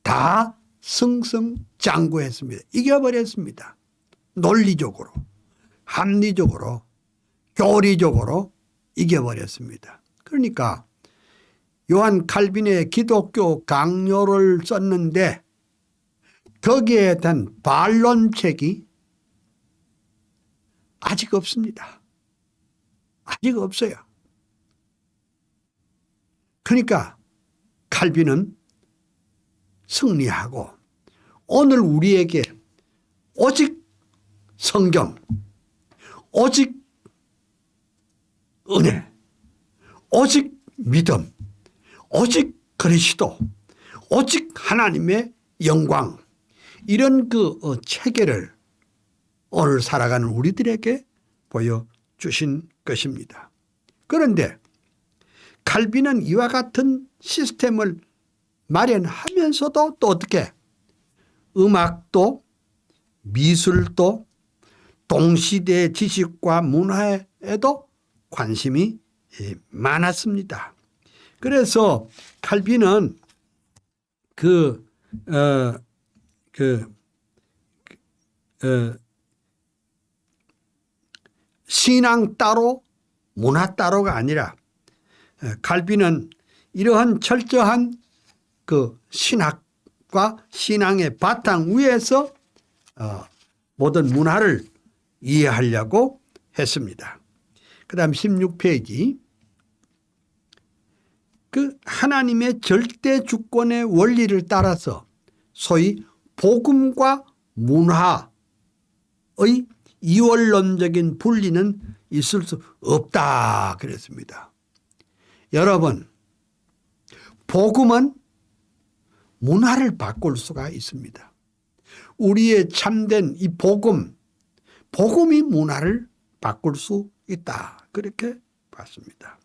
S1: 다 승승장구했습니다. 이겨버렸습니다. 논리적으로, 합리적으로, 교리적으로 이겨버렸습니다. 그러니까 요한 칼빈의 기독교 강요를 썼는데 거기에 대한 반론책이 아직 없습니다. 아직 없어요. 그러니까 칼빈은 승리하고 오늘 우리에게 오직 성경, 오직 은혜, 오직 믿음, 오직 그리스도, 오직 하나님의 영광, 이런 그 체계를 오늘 살아가는 우리들에게 보여주신 것입니다. 그런데 칼빈은 이와 같은 시스템을 마련하면서도 또 어떻게 음악도 미술도 동시대 지식과 문화에도 관심이 많았습니다. 그래서 칼빈은 신앙 따로 문화 따로가 아니라 칼빈은 이러한 철저한 그 신학과 신앙의 바탕 위에서 모든 문화를 이해하려고 했습니다. 그 다음 16페이지. 그 하나님의 절대 주권의 원리를 따라서 소위 복음과 문화의 이원론적인 분리는 있을 수 없다 그랬습니다. 여러분, 복음은 문화를 바꿀 수가 있습니다. 우리의 참된 이 복음이 문화를 바꿀 수 있다 그렇게 봤습니다.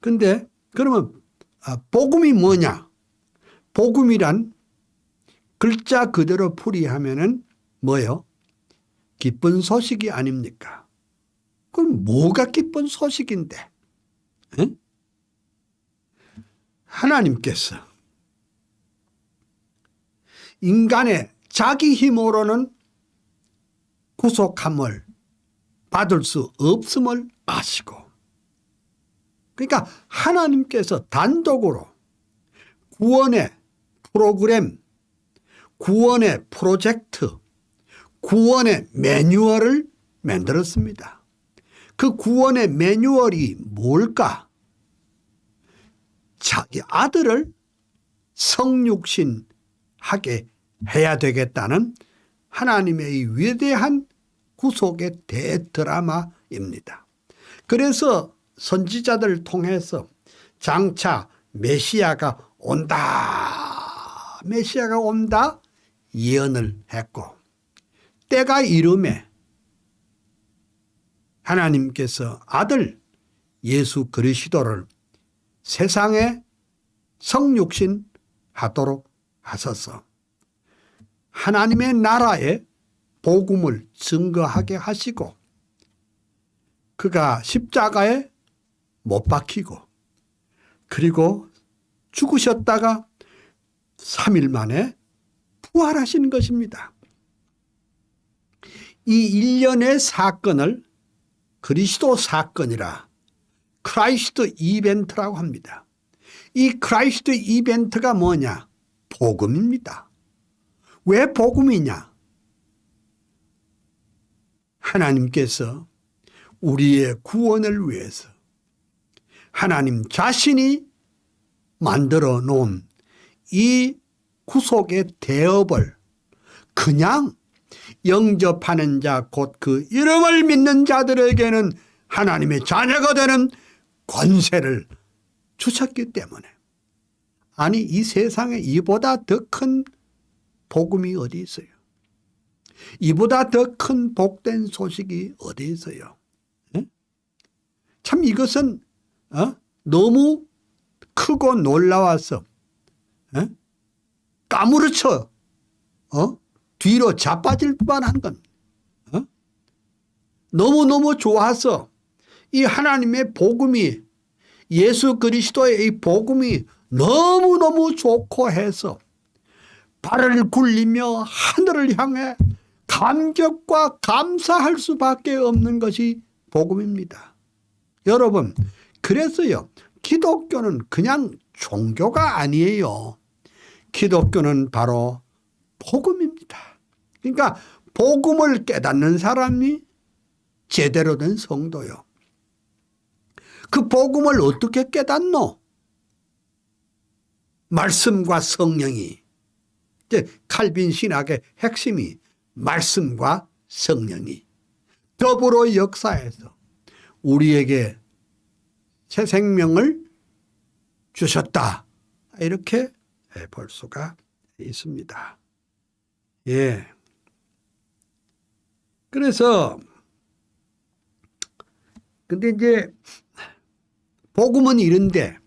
S1: 그런데 그러면 복음이 뭐냐? 복음이란 글자 그대로 풀이하면은 뭐예요? 기쁜 소식이 아닙니까? 그럼 뭐가 기쁜 소식인데? 에? 하나님께서 인간의 자기 힘으로는 구속함을 받을 수 없음을 아시고, 그러니까 하나님께서 단독으로 구원의 프로그램, 구원의 프로젝트, 구원의 매뉴얼을 만들었습니다. 그 구원의 매뉴얼이 뭘까? 자기 아들을 성육신하게 해야 되겠다는 하나님의 이 위대한 구속의 대드라마입니다. 그래서 선지자들을 통해서 장차 메시아가 온다, 메시아가 온다 예언을 했고, 때가 이름에 하나님께서 아들 예수 그리스도를 세상에 성육신 하도록 하셔서 하나님의 나라의 복음을 증거하게 하시고, 그가 십자가에 못 박히고 그리고 죽으셨다가 3일 만에 부활하신 것입니다. 이 일련의 사건을 그리스도 사건이라 크라이스트 이벤트라고 합니다. 이 크라이스트 이벤트가 뭐냐? 복음입니다. 왜 복음이냐? 하나님께서 우리의 구원을 위해서 하나님 자신이 만들어 놓은 이 구속의 대업을 그냥 영접하는 자, 곧 그 이름을 믿는 자들에게는 하나님의 자녀가 되는 권세를 주셨기 때문에, 아니 이 세상에 이보다 더 큰 복음이 어디 있어요? 이보다 더 큰 복된 소식이 어디 있어요? 참 이것은 너무 크고 놀라워서 까무러쳐 뒤로 자빠질 뻔한 건 너무너무 좋아서 이 하나님의 복음이, 예수 그리스도의 이 복음이 너무너무 좋고 해서 발을 굴리며 하늘을 향해 감격과 감사할 수밖에 없는 것이 복음입니다. 여러분, 그래서요, 기독교는 그냥 종교가 아니에요. 기독교는 바로 복음입니다. 그러니까 복음을 깨닫는 사람이 제대로 된 성도요. 그 복음을 어떻게 깨닫노? 말씀과 성령이. 이제 칼빈 신학의 핵심이 말씀과 성령이 더불어 역사해서 우리에게 새 생명을 주셨다. 이렇게 볼 수가 있습니다. 예. 그래서 근데 이제 복음은 이런데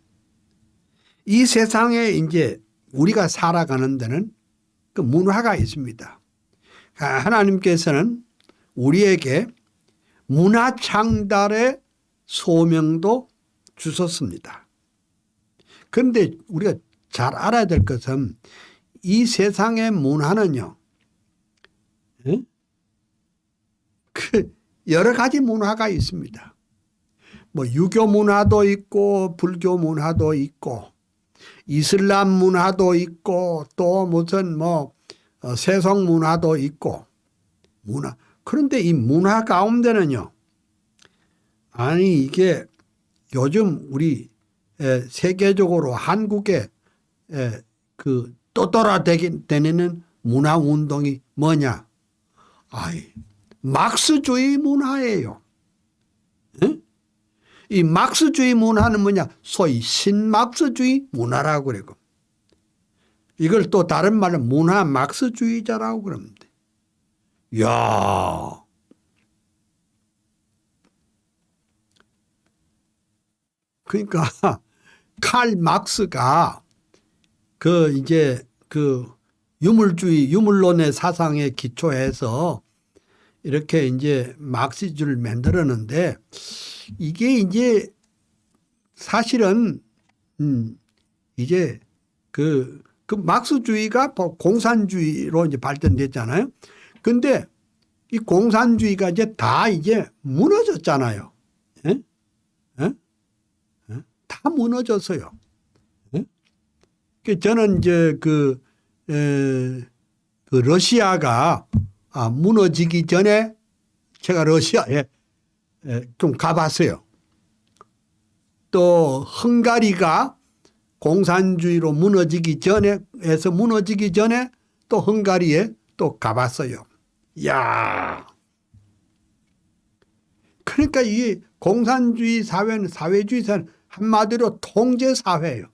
S1: 이 세상에 이제 우리가 살아가는 데는 그 문화가 있습니다. 하나님께서는 우리에게 문화 창달의 소명도 주셨습니다. 그런데 우리가 잘 알아야 될 것은 이 세상의 문화는요, 그 여러 가지 문화가 있습니다. 뭐 유교 문화도 있고 불교 문화도 있고 이슬람 문화도 있고 또 무슨 뭐 세속 문화도 있고 문화. 그런데 이 문화 가운데는요, 아니 이게 요즘 우리 세계적으로 한국에 그 떠돌아다니는 문화 운동이 뭐냐? 아이, 막스주의 문화예요. 에? 이 막스주의 문화는 뭐냐? 소위 신막스주의 문화라고 그러고 이걸 또 다른 말로 문화 막스주의자라고 그럽니다. 이야. 그러니까 칼 막스가 그 이제 그 유물론의 사상에 기초해서 이렇게 이제 막시주를 만들었는데 이게 이제 사실은 이제 그 막스주의가 공산주의로 이제 발전됐잖아요. 근데 이 공산주의가 이제 다 이제 무너졌잖아요. 에? 에? 에? 다 무너졌어요. 에? 저는 이제 그 러시아가 무너지기 전에 제가 러시아에 좀 가봤어요. 또 헝가리가 공산주의로 무너지기 전에 또 헝가리에 또 가봤어요. 야, 그러니까 이 공산주의 사회는 사회주의 사회는 한마디로 통제 사회예요.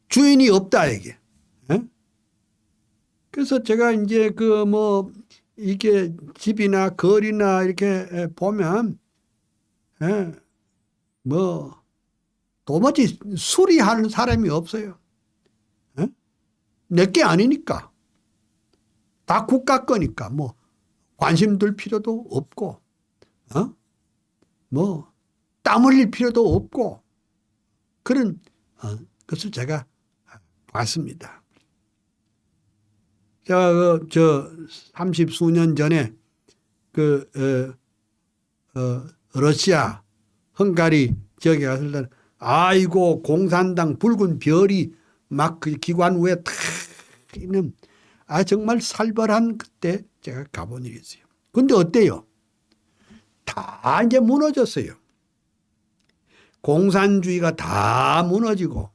S1: 주인이 없다 이게. 그래서 제가 이제 그 뭐 이게 집이나 거리나 이렇게 보면 뭐 도무지 수리하는 사람이 없어요. 내게 아니니까. 다 국가 거니까 뭐 관심 둘 필요도 없고 뭐 땀 흘릴 필요도 없고 그런 것을 제가 봤습니다. 제가 저 30수년 전에 러시아 헝가리 지역에 갔을 때는 아이고 공산당 붉은 별이 막 그 기관 위에 탁 있는 정말 살벌한 그때 제가 가본 일이 있어요. 근데 어때요? 다 이제 무너졌어요. 공산주의가 다 무너지고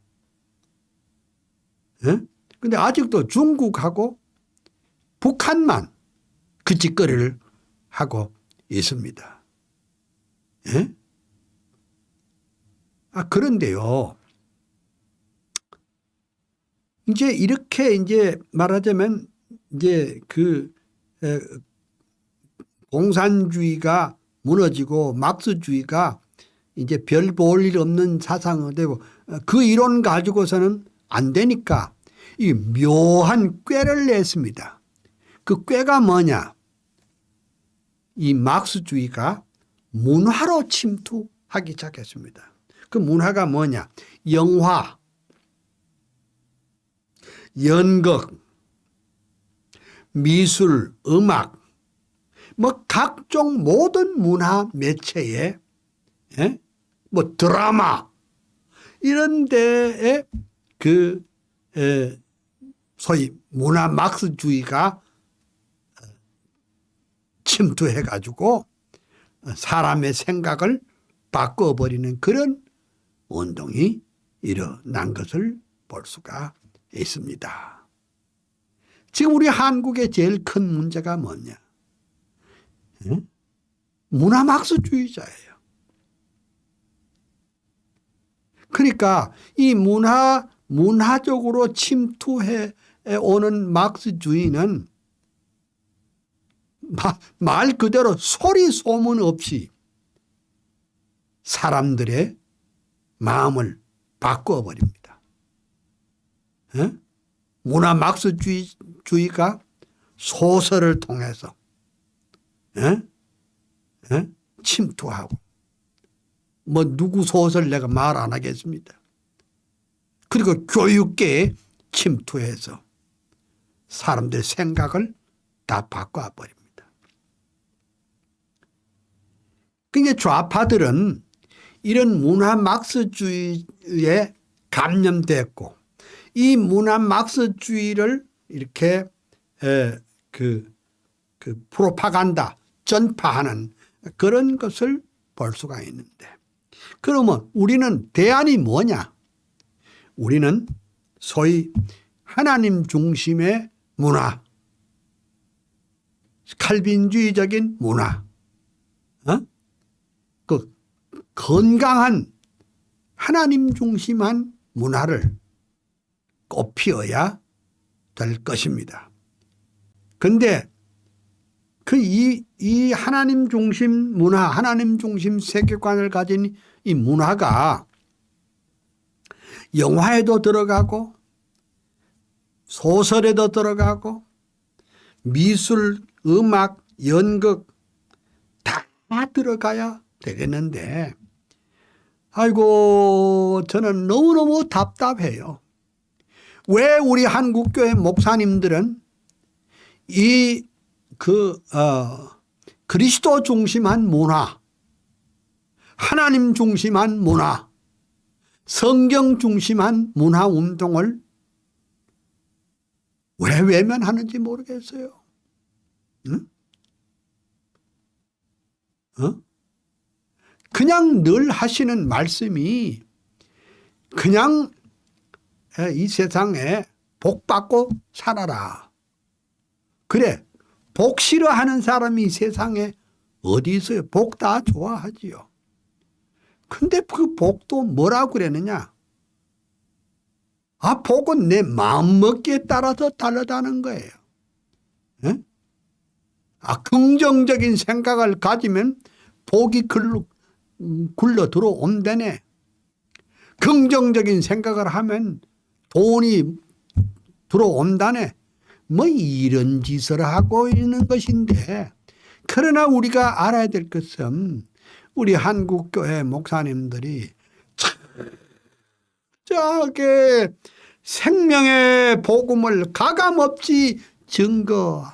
S1: 근데 아직도 중국하고 북한만 그 짓거리를 하고 있습니다. 그런데요. 이제 이렇게 이제 말하자면 이제 그 공산주의가 무너지고 막스주의가 이제 별 볼 일 없는 사상이 되고 그 이론 가지고서는 안 되니까 이 묘한 꾀를 냈습니다. 그 꾀가 뭐냐? 이 막스주의가 문화로 침투하기 시작했습니다. 그 문화가 뭐냐? 영화, 연극, 미술, 음악, 뭐 각종 모든 문화 매체에 뭐 드라마 이런 데에 소위 문화 막스주의가 침투해 가지고 사람의 생각을 바꿔버리는 그런 운동이 일어난 것을 볼 수가 있습니다. 지금 우리 한국의 제일 큰 문제가 뭐냐? 문화 막스주의자예요. 그러니까 이 문화적으로 침투해 오는 막스주의는 말 그대로 소리 소문 없이 사람들의 마음을 바꿔버립니다. 문화 막스주의가 소설을 통해서 침투하고 뭐 누구 소설 내가 말 안 하겠습니다. 그리고 교육계에 침투해서 사람들의 생각을 다 바꿔버립니다. 그러니까 좌파들은 이런 문화 막스주의에 감염됐고 이 문화 막스주의를 이렇게 프로파간다 전파하는 그런 것을 볼 수가 있는데, 그러면 우리는 대안이 뭐냐? 우리는 소위 하나님 중심의 문화, 칼빈주의적인 문화, 그 건강한 하나님 중심한 문화를 꽃피워야 될 것입니다. 그런데 이 하나님 중심 문화, 하나님 중심 세계관을 가진 이 문화가 영화에도 들어가고 소설에도 들어가고 미술, 음악, 연극 다 들어가야 되겠는데, 아이고 저는 너무너무 답답해요. 왜 우리 한국교회 목사님들은 그리스도 중심한 문화, 하나님 중심한 문화, 성경 중심한 문화 운동을 왜 외면하는지 모르겠어요. 응? 그냥 늘 하시는 말씀이 그냥 이 세상에 복 받고 살아라. 그래, 복 싫어하는 사람이 세상에 어디 있어요? 복 다 좋아하지요. 근데 그 복도 뭐라고 그러느냐? 복은 내 마음먹기에 따라서 다르다는 거예요. 긍정적인 생각을 가지면 복이 굴러 들어온다네. 긍정적인 생각을 하면 돈이 들어온다네. 뭐 이런 짓을 하고 있는 것인데, 그러나 우리가 알아야 될 것은 우리 한국교회 목사님들이 철저하게 생명의 복음을 가감없이 증거하고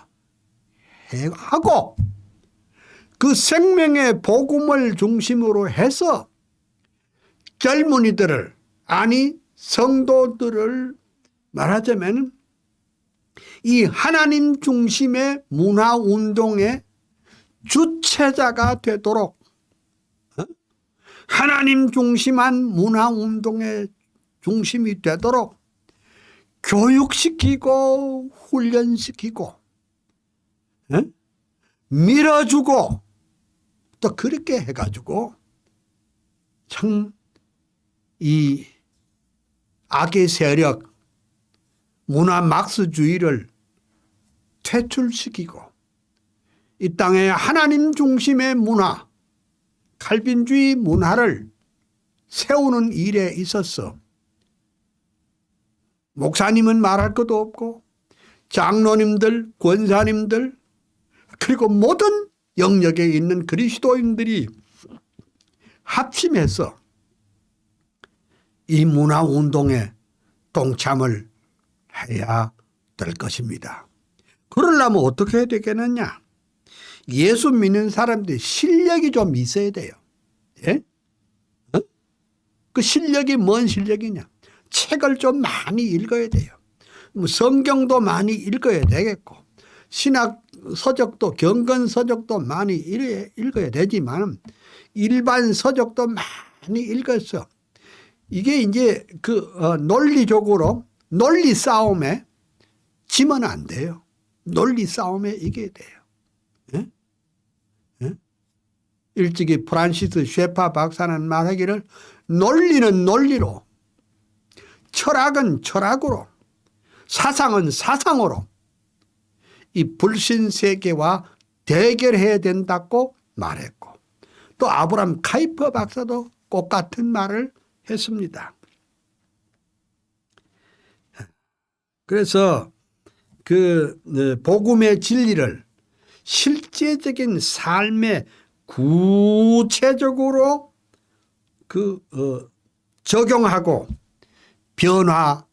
S1: 그 생명의 복음을 중심으로 해서 젊은이들을, 아니 성도들을 말하자면 이 하나님 중심의 문화운동의 주체자가 되도록, 하나님 중심한 문화운동의 중심이 되도록 교육시키고 훈련시키고 밀어주고 또 그렇게 해가지고 참 이 악의 세력, 문화 막스주의를 퇴출시키고 이 땅에 하나님 중심의 문화, 칼빈주의 문화를 세우는 일에 있어서 목사님은 말할 것도 없고 장로님들, 권사님들, 그리고 모든 영역에 있는 그리스도인들이 합심해서 이 문화운동에 동참을 해야 될 것입니다. 그러려면 어떻게 해야 되겠느냐? 예수 믿는 사람들이 실력이 좀 있어야 돼요. 예? 그 실력이 뭔 실력이냐. 책을 좀 많이 읽어야 돼요. 뭐 성경도 많이 읽어야 되겠고 신학 서적도 경건 서적도 많이 읽어야 되지만 일반 서적도 많이 읽어서 이게 이제 그 논리적으로 논리 싸움에 지면 안 돼요. 논리 싸움에 이겨야 돼요. 예? 예? 일찍이 프란시스 셰파 박사는 말하기를 논리는 논리로 철학은 철학으로 사상은 사상으로 이 불신 세계와 대결해야 된다고 말했고 또 아브라함 카이퍼 박사도 똑같은 말을 했습니다. 그래서 그 복음의 진리를 실제적인 삶에 구체적으로 적용하고 변화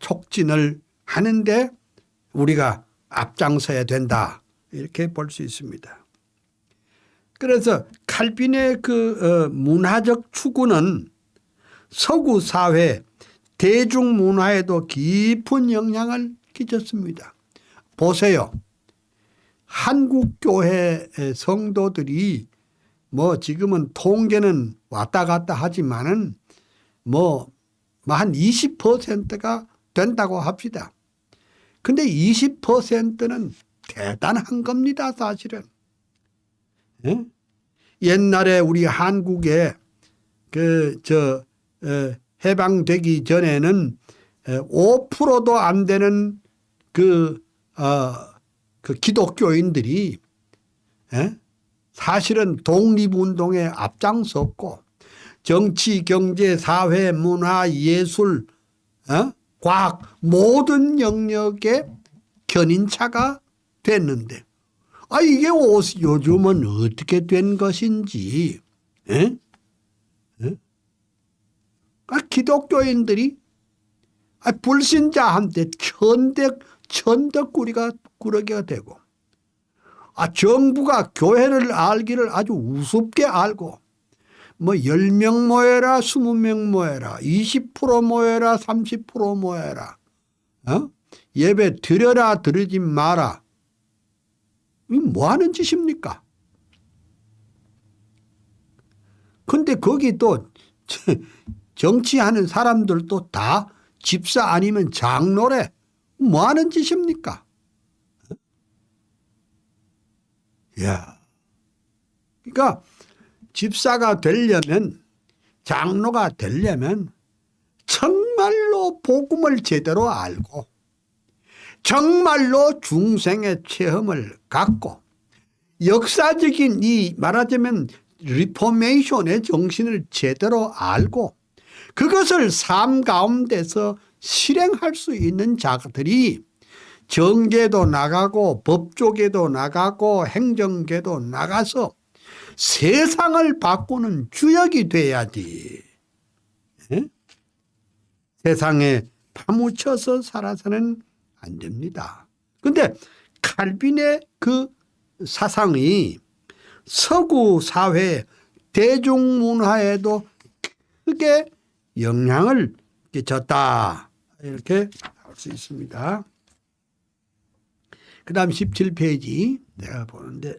S1: 촉진을 하는데 우리가 앞장서야 된다 이렇게 볼 수 있습니다. 그래서 칼빈의 그 문화적 추구는 서구 사회 대중문화에도 깊은 영향을 끼쳤습니다. 보세요. 한국 교회 성도들이 뭐 지금은 통계는 왔다 갔다 하지만은 뭐 한 20%가 된다고 합시다. 근데 20%는 대단한 겁니다, 사실은. 예? 옛날에 우리 한국에 해방되기 전에는 5%도 안 되는 그 기독교인들이 사실은 독립운동에 앞장섰고 정치, 경제, 사회, 문화, 예술, 과학 모든 영역에 견인차가 됐는데 이게 요즘은 어떻게 된 것인지 기독교인들이 불신자한테 천덕꾸러기가 되고 정부가 교회를 알기를 아주 우습게 알고 뭐 10명 모여라 20명 모여라 20% 모여라 30% 모여라 예배 드려라 드리지 마라 이 뭐 하는 짓입니까? 근데 거기 또 정치하는 사람들도 다 집사 아니면 장로래 뭐 하는 짓입니까? 야, 그러니까 집사가 되려면 장로가 되려면 정말로 복음을 제대로 알고 정말로 중생의 체험을 갖고 역사적인 이 말하자면 리포메이션의 정신을 제대로 알고 그것을 삶 가운데서 실행할 수 있는 자들이 정계도 나가고 법조계도 나가고 행정계도 나가서 세상을 바꾸는 주역이 돼야지. 세상에 파묻혀서 살아서는 안 됩니다. 그런데 칼빈의 그 사상이 서구 사회 대중문화에도 크게 영향을 끼쳤다. 이렇게 할 수 있습니다. 그 다음 17페이지 내가 보는데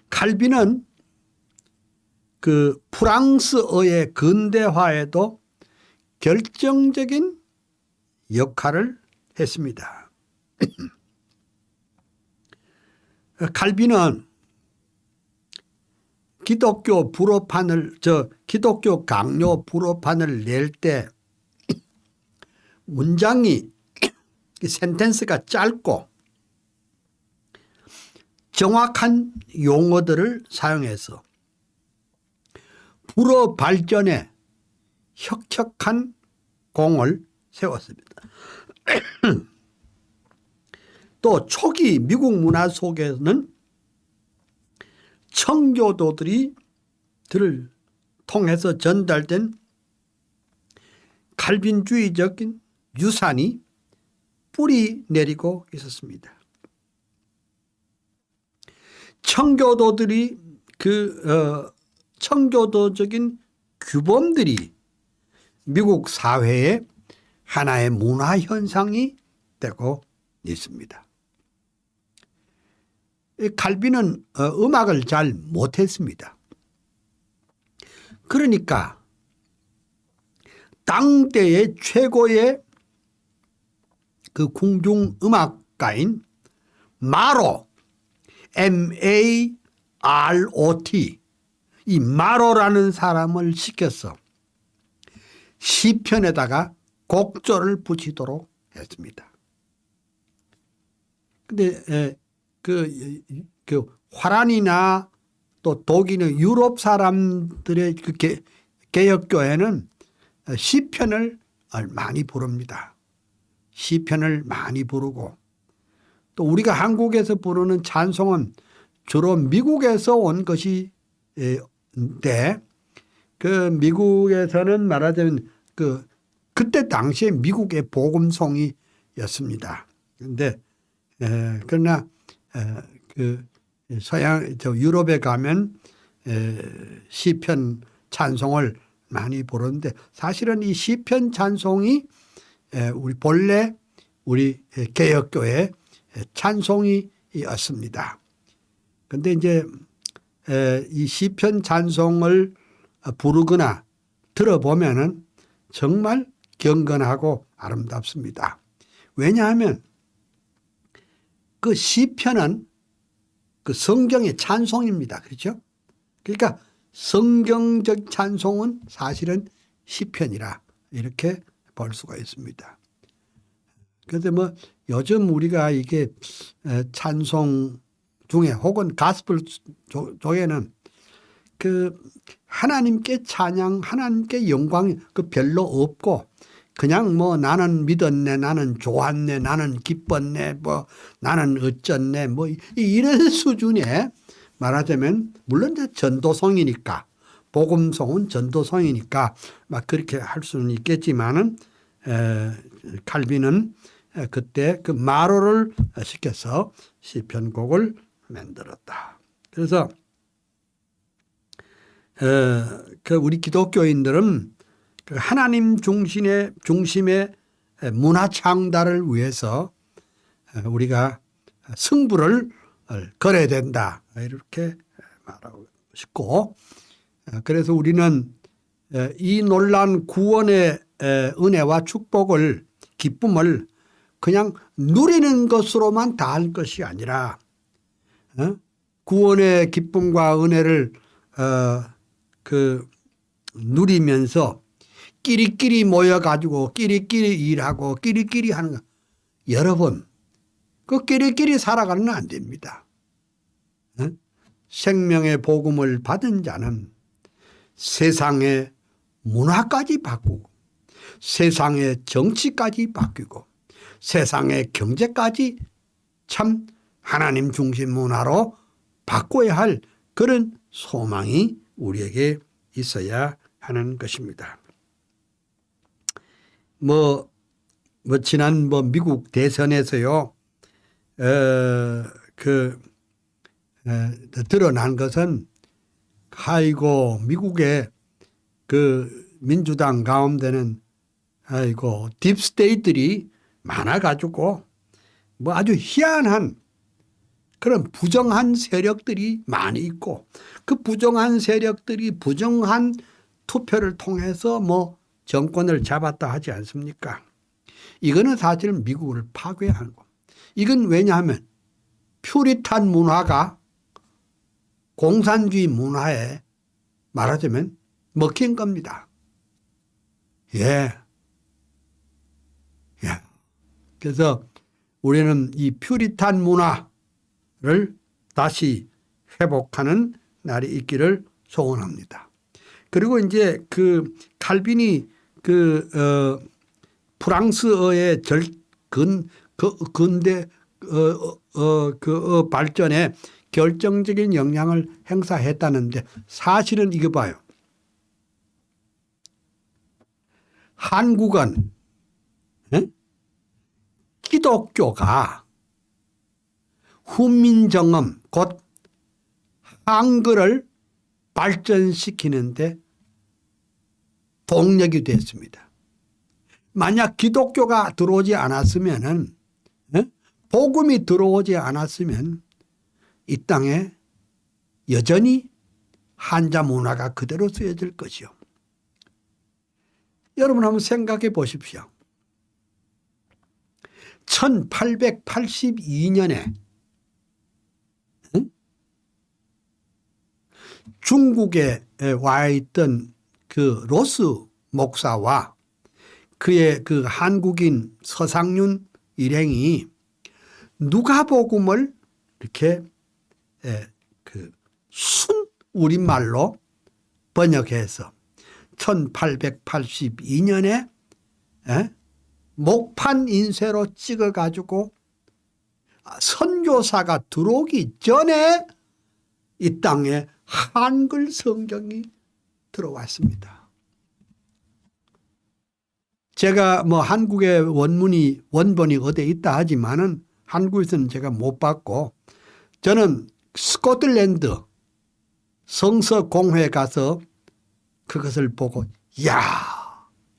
S1: 칼빈은 그 프랑스어의 근대화에도 결정적인 역할을 했습니다. 칼빈은 기독교 기독교 강요 불어판을 낼 때 문장이 센텐스가 짧고 정확한 용어들을 사용해서 불어 발전에 혁혁한 공을 세웠습니다. 또 초기 미국 문화 속에는 청교도들을 통해서 전달된 칼빈주의적인 유산이 뿌리 내리고 있었습니다. 청교도들이 청교도적인 규범들이 미국 사회의 하나의 문화 현상이 되고 있습니다. 칼빈은 음악을 잘 못했습니다. 그러니까 당대의 최고의 그 궁중음악가인 마로, M-A-R-O-T, 이 마로라는 사람을 시켜서 시편에다가 곡조를 붙이도록 했습니다. 근데 그 화란이나 또 독일의 유럽 사람들의 그 개혁교회는 시편을 많이 부릅니다. 시편을 많이 부르고 또 우리가 한국에서 부르는 찬송은 주로 미국에서 온 것인데 그 미국에서는 말하자면 그때 당시에 미국의 복음송이였습니다. 그런데 그러나 그 유럽에 가면 시편 찬송을 많이 부르는데 사실은 이 시편 찬송이 우리 본래 우리 개혁교회 찬송이었습니다. 그런데 이제 이 시편 찬송을 부르거나 들어보면은 정말 경건하고 아름답습니다. 왜냐하면 그 시편은 그 성경의 찬송입니다. 그렇죠? 그러니까 성경적 찬송은 사실은 시편이라 이렇게 볼 수가 있습니다. 그런데 뭐 요즘 우리가 이게 찬송 중에 혹은 가스펠 쪽에는 그 하나님께 찬양, 하나님께 영광 그 별로 없고 그냥 뭐 나는 믿었네, 나는 좋았네, 나는 기뻤네, 뭐 나는 어쩌네, 뭐 이런 수준의 말하자면 물론 이제 전도송이니까 복음송은 전도송이니까 막 그렇게 할 수는 있겠지만은 칼빈은 그때 그 마로를 시켜서 시편곡을 만들었다. 그래서 그 우리 기독교인들은 그 하나님 중심의 문화 창달을 위해서 우리가 승부를 걸어야 된다 이렇게 말하고 싶고 그래서 우리는 이 놀란 구원의 은혜와 축복을 기쁨을 그냥 누리는 것으로만 다할 것이 아니라 구원의 기쁨과 은혜를 누리면서 끼리끼리 모여가지고 끼리끼리 일하고 끼리끼리 하는 거 여러분 그 끼리끼리 살아가는 안 됩니다. 생명의 복음을 받은 자는 세상의 문화까지 바꾸고 세상의 정치까지 바뀌고 세상의 경제까지 참 하나님 중심 문화로 바꿔야 할 그런 소망이 우리에게 있어야 하는 것입니다. 지난 미국 대선에서요, 드러난 것은 아이고 미국의 그 민주당 가운데는 아이고 딥스테이트들이 많아가지고 뭐 아주 희한한 그런 부정한 세력들이 많이 있고 그 부정한 세력들이 부정한 투표를 통해서 뭐 정권을 잡았다 하지 않습니까? 이거는 사실 미국을 파괴하는 거. 이건 왜냐하면 퓨리탄 문화가 공산주의 문화에 말하자면 먹힌 겁니다. 예. 그래서 우리는 이 퓨리탄 문화를 다시 회복하는 날이 있기를 소원합니다. 그리고 이제 그 칼빈이 프랑스어의 근대 발전에 결정적인 영향을 행사했다는데 사실은 이거 봐요. 한국은 기독교가 훈민정음 곧 한글을 발전시키는데 동력이 됐습니다. 만약 기독교가 들어오지 않았으면은, 복음이 들어오지 않았으면 이 땅에 여전히 한자 문화가 그대로 쓰여질 것이요. 여러분 한번 생각해 보십시오. 1882년에 중국에 와 있던 그 로스 목사와 그의 그 한국인 서상윤 일행이 누가복음을 이렇게 그 순 우리말로 번역해서 1882년에 목판 인쇄로 찍어 가지고 선교사가 들어오기 전에 이 땅에 한글 성경이 들어왔습니다. 제가 뭐 한국의 원본이 어디에 있다 하지만은 한국에서는 제가 못 봤고, 저는 스코틀랜드 성서공회에 가서 그것을 보고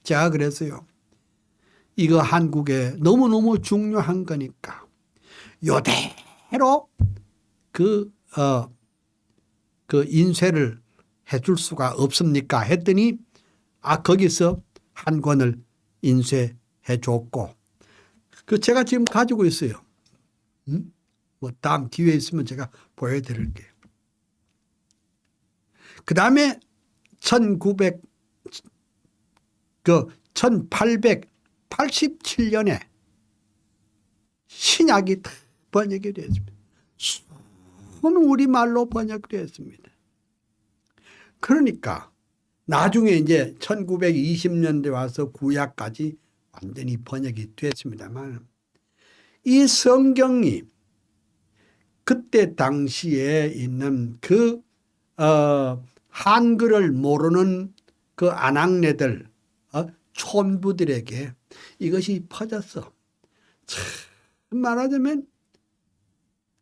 S1: 제가 그랬어요. 이거 한국에 너무너무 중요한 거니까 요대로 그 인쇄를 해줄 수가 없습니까 했더니 거기서 한 권을 인쇄해 줬고, 그 제가 지금 가지고 있어요. 뭐 다음 기회 있으면 제가 보여드릴게요. 그 다음에 1887년에 신약이 번역이 되었습니다. 순 우리말로 번역되었습니다. 그러니까 나중에 이제 1920년대 와서 구약까지 완전히 번역이 됐습니다만, 이 성경이 그때 당시에 있는 그 한글을 모르는 그 아낙네들, 촌부들에게 이것이 퍼졌어. 참 말하자면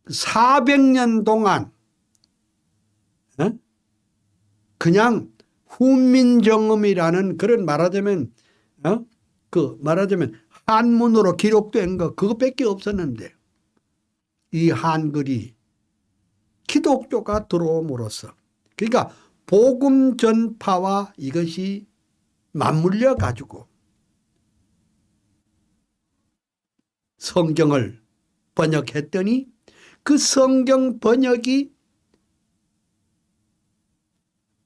S1: 400년 동안 그냥 훈민정음이라는 그런 말하자면 한문으로 기록된 거 그것밖에 없었는데, 이 한글이 기독교가 들어옴으로써, 그러니까 복음 전파와 이것이 맞물려 가지고 성경을 번역했더니 그 성경 번역이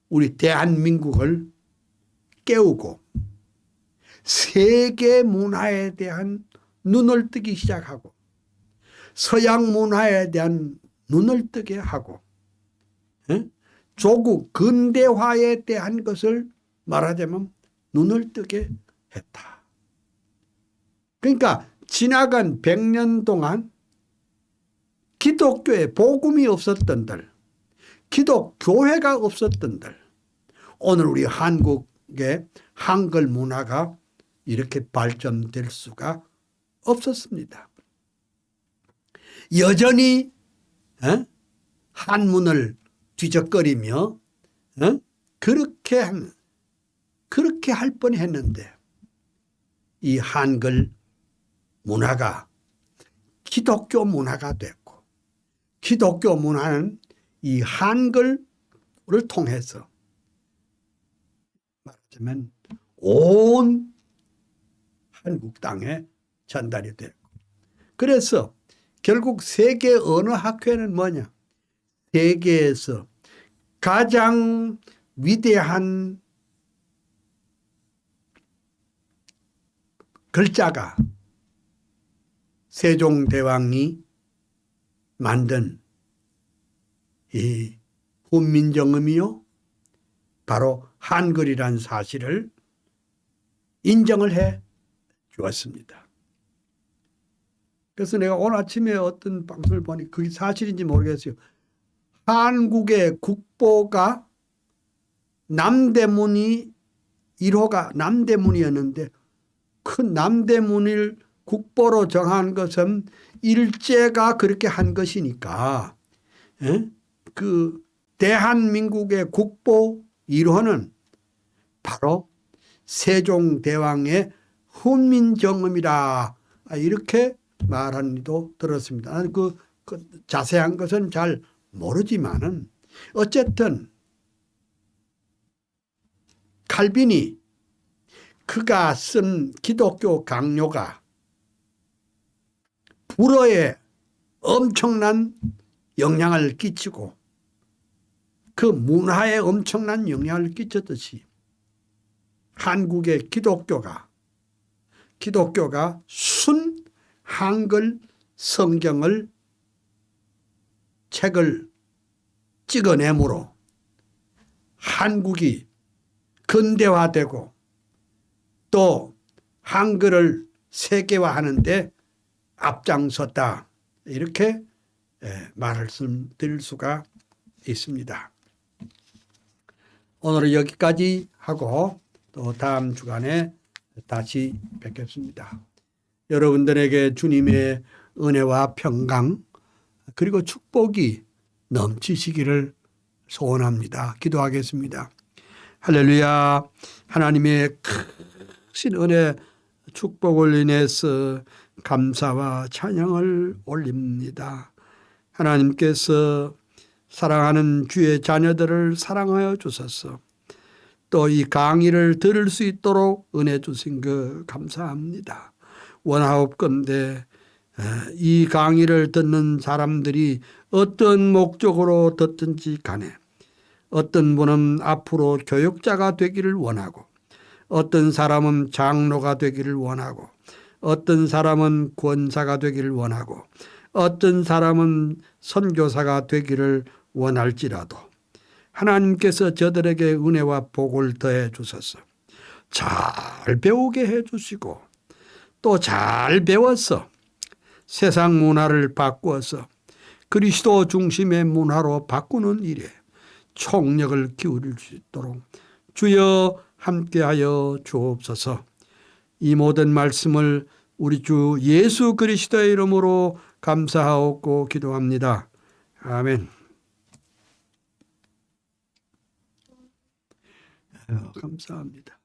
S1: 우리 대한민국을 깨우고 세계 문화에 대한 눈을 뜨기 시작하고 서양 문화에 대한 눈을 뜨게 하고 조국 근대화에 대한 것을 말하자면 눈을 뜨게 했다. 그러니까 지나간 100년 동안 기독교에 복음이 없었던 들, 기독교회가 없었던 들, 오늘 우리 한국의 한글 문화가 이렇게 발전될 수가 없었습니다. 여전히 한문을 뒤적거리며 그렇게 할 뻔했는데, 이 한글 문화가 기독교 문화가 됐고, 기독교 문화는 이 한글을 통해서 말하자면 온 한국 땅에 전달이 됐고, 그래서 결국 세계 언어학회는 뭐냐? 세계에서 가장 위대한 글자가 세종대왕이 만든 이 훈민정음이요, 바로 한글이란 사실을 인정을 해 주었습니다. 그래서 내가 오늘 아침에 어떤 방송을 보니 그게 사실인지 모르겠어요. 한국의 국보가 남대문이 1호가 남대문이었는데, 그 남대문을 국보로 정한 것은 일제가 그렇게 한 것이니까 그 대한민국의 국보 1호는 바로 세종대왕의 훈민정음이라 이렇게 말한 이도 들었습니다. 나는 그 자세한 것은 잘 모르지만은 어쨌든 칼빈이 그가 쓴 기독교 강요가 불어에 엄청난 영향을 끼치고 그 문화에 엄청난 영향을 끼쳤듯이 한국의 기독교가 순 한글 성경을 책을 찍어내므로 한국이 근대화되고 또 한글을 세계화하는 데 앞장섰다. 이렇게 말씀드릴 수가 있습니다. 오늘은 여기까지 하고 또 다음 주간에 다시 뵙겠습니다. 여러분들에게 주님의 은혜와 평강 그리고 축복이 넘치시기를 소원합니다. 기도하겠습니다. 할렐루야. 하나님의 크신 은혜 축복을 인해서 감사와 찬양을 올립니다. 하나님께서 사랑하는 주의 자녀들을 사랑하여 주셔서 또 이 강의를 들을 수 있도록 은혜 주신 그 감사합니다. 원하옵건대 이 강의를 듣는 사람들이 어떤 목적으로 듣든지 간에 어떤 분은 앞으로 교육자가 되기를 원하고 어떤 사람은 장로가 되기를 원하고 어떤 사람은 권사가 되기를 원하고 어떤 사람은 선교사가 되기를 원할지라도 하나님께서 저들에게 은혜와 복을 더해 주셔서 잘 배우게 해 주시고 또 잘 배워서 세상 문화를 바꾸어서 그리스도 중심의 문화로 바꾸는 일에 총력을 기울일 수 있도록 주여 함께하여 주옵소서. 이 모든 말씀을 우리 주 예수 그리스도의 이름으로 감사하옵고 기도합니다. 아멘. 감사합니다.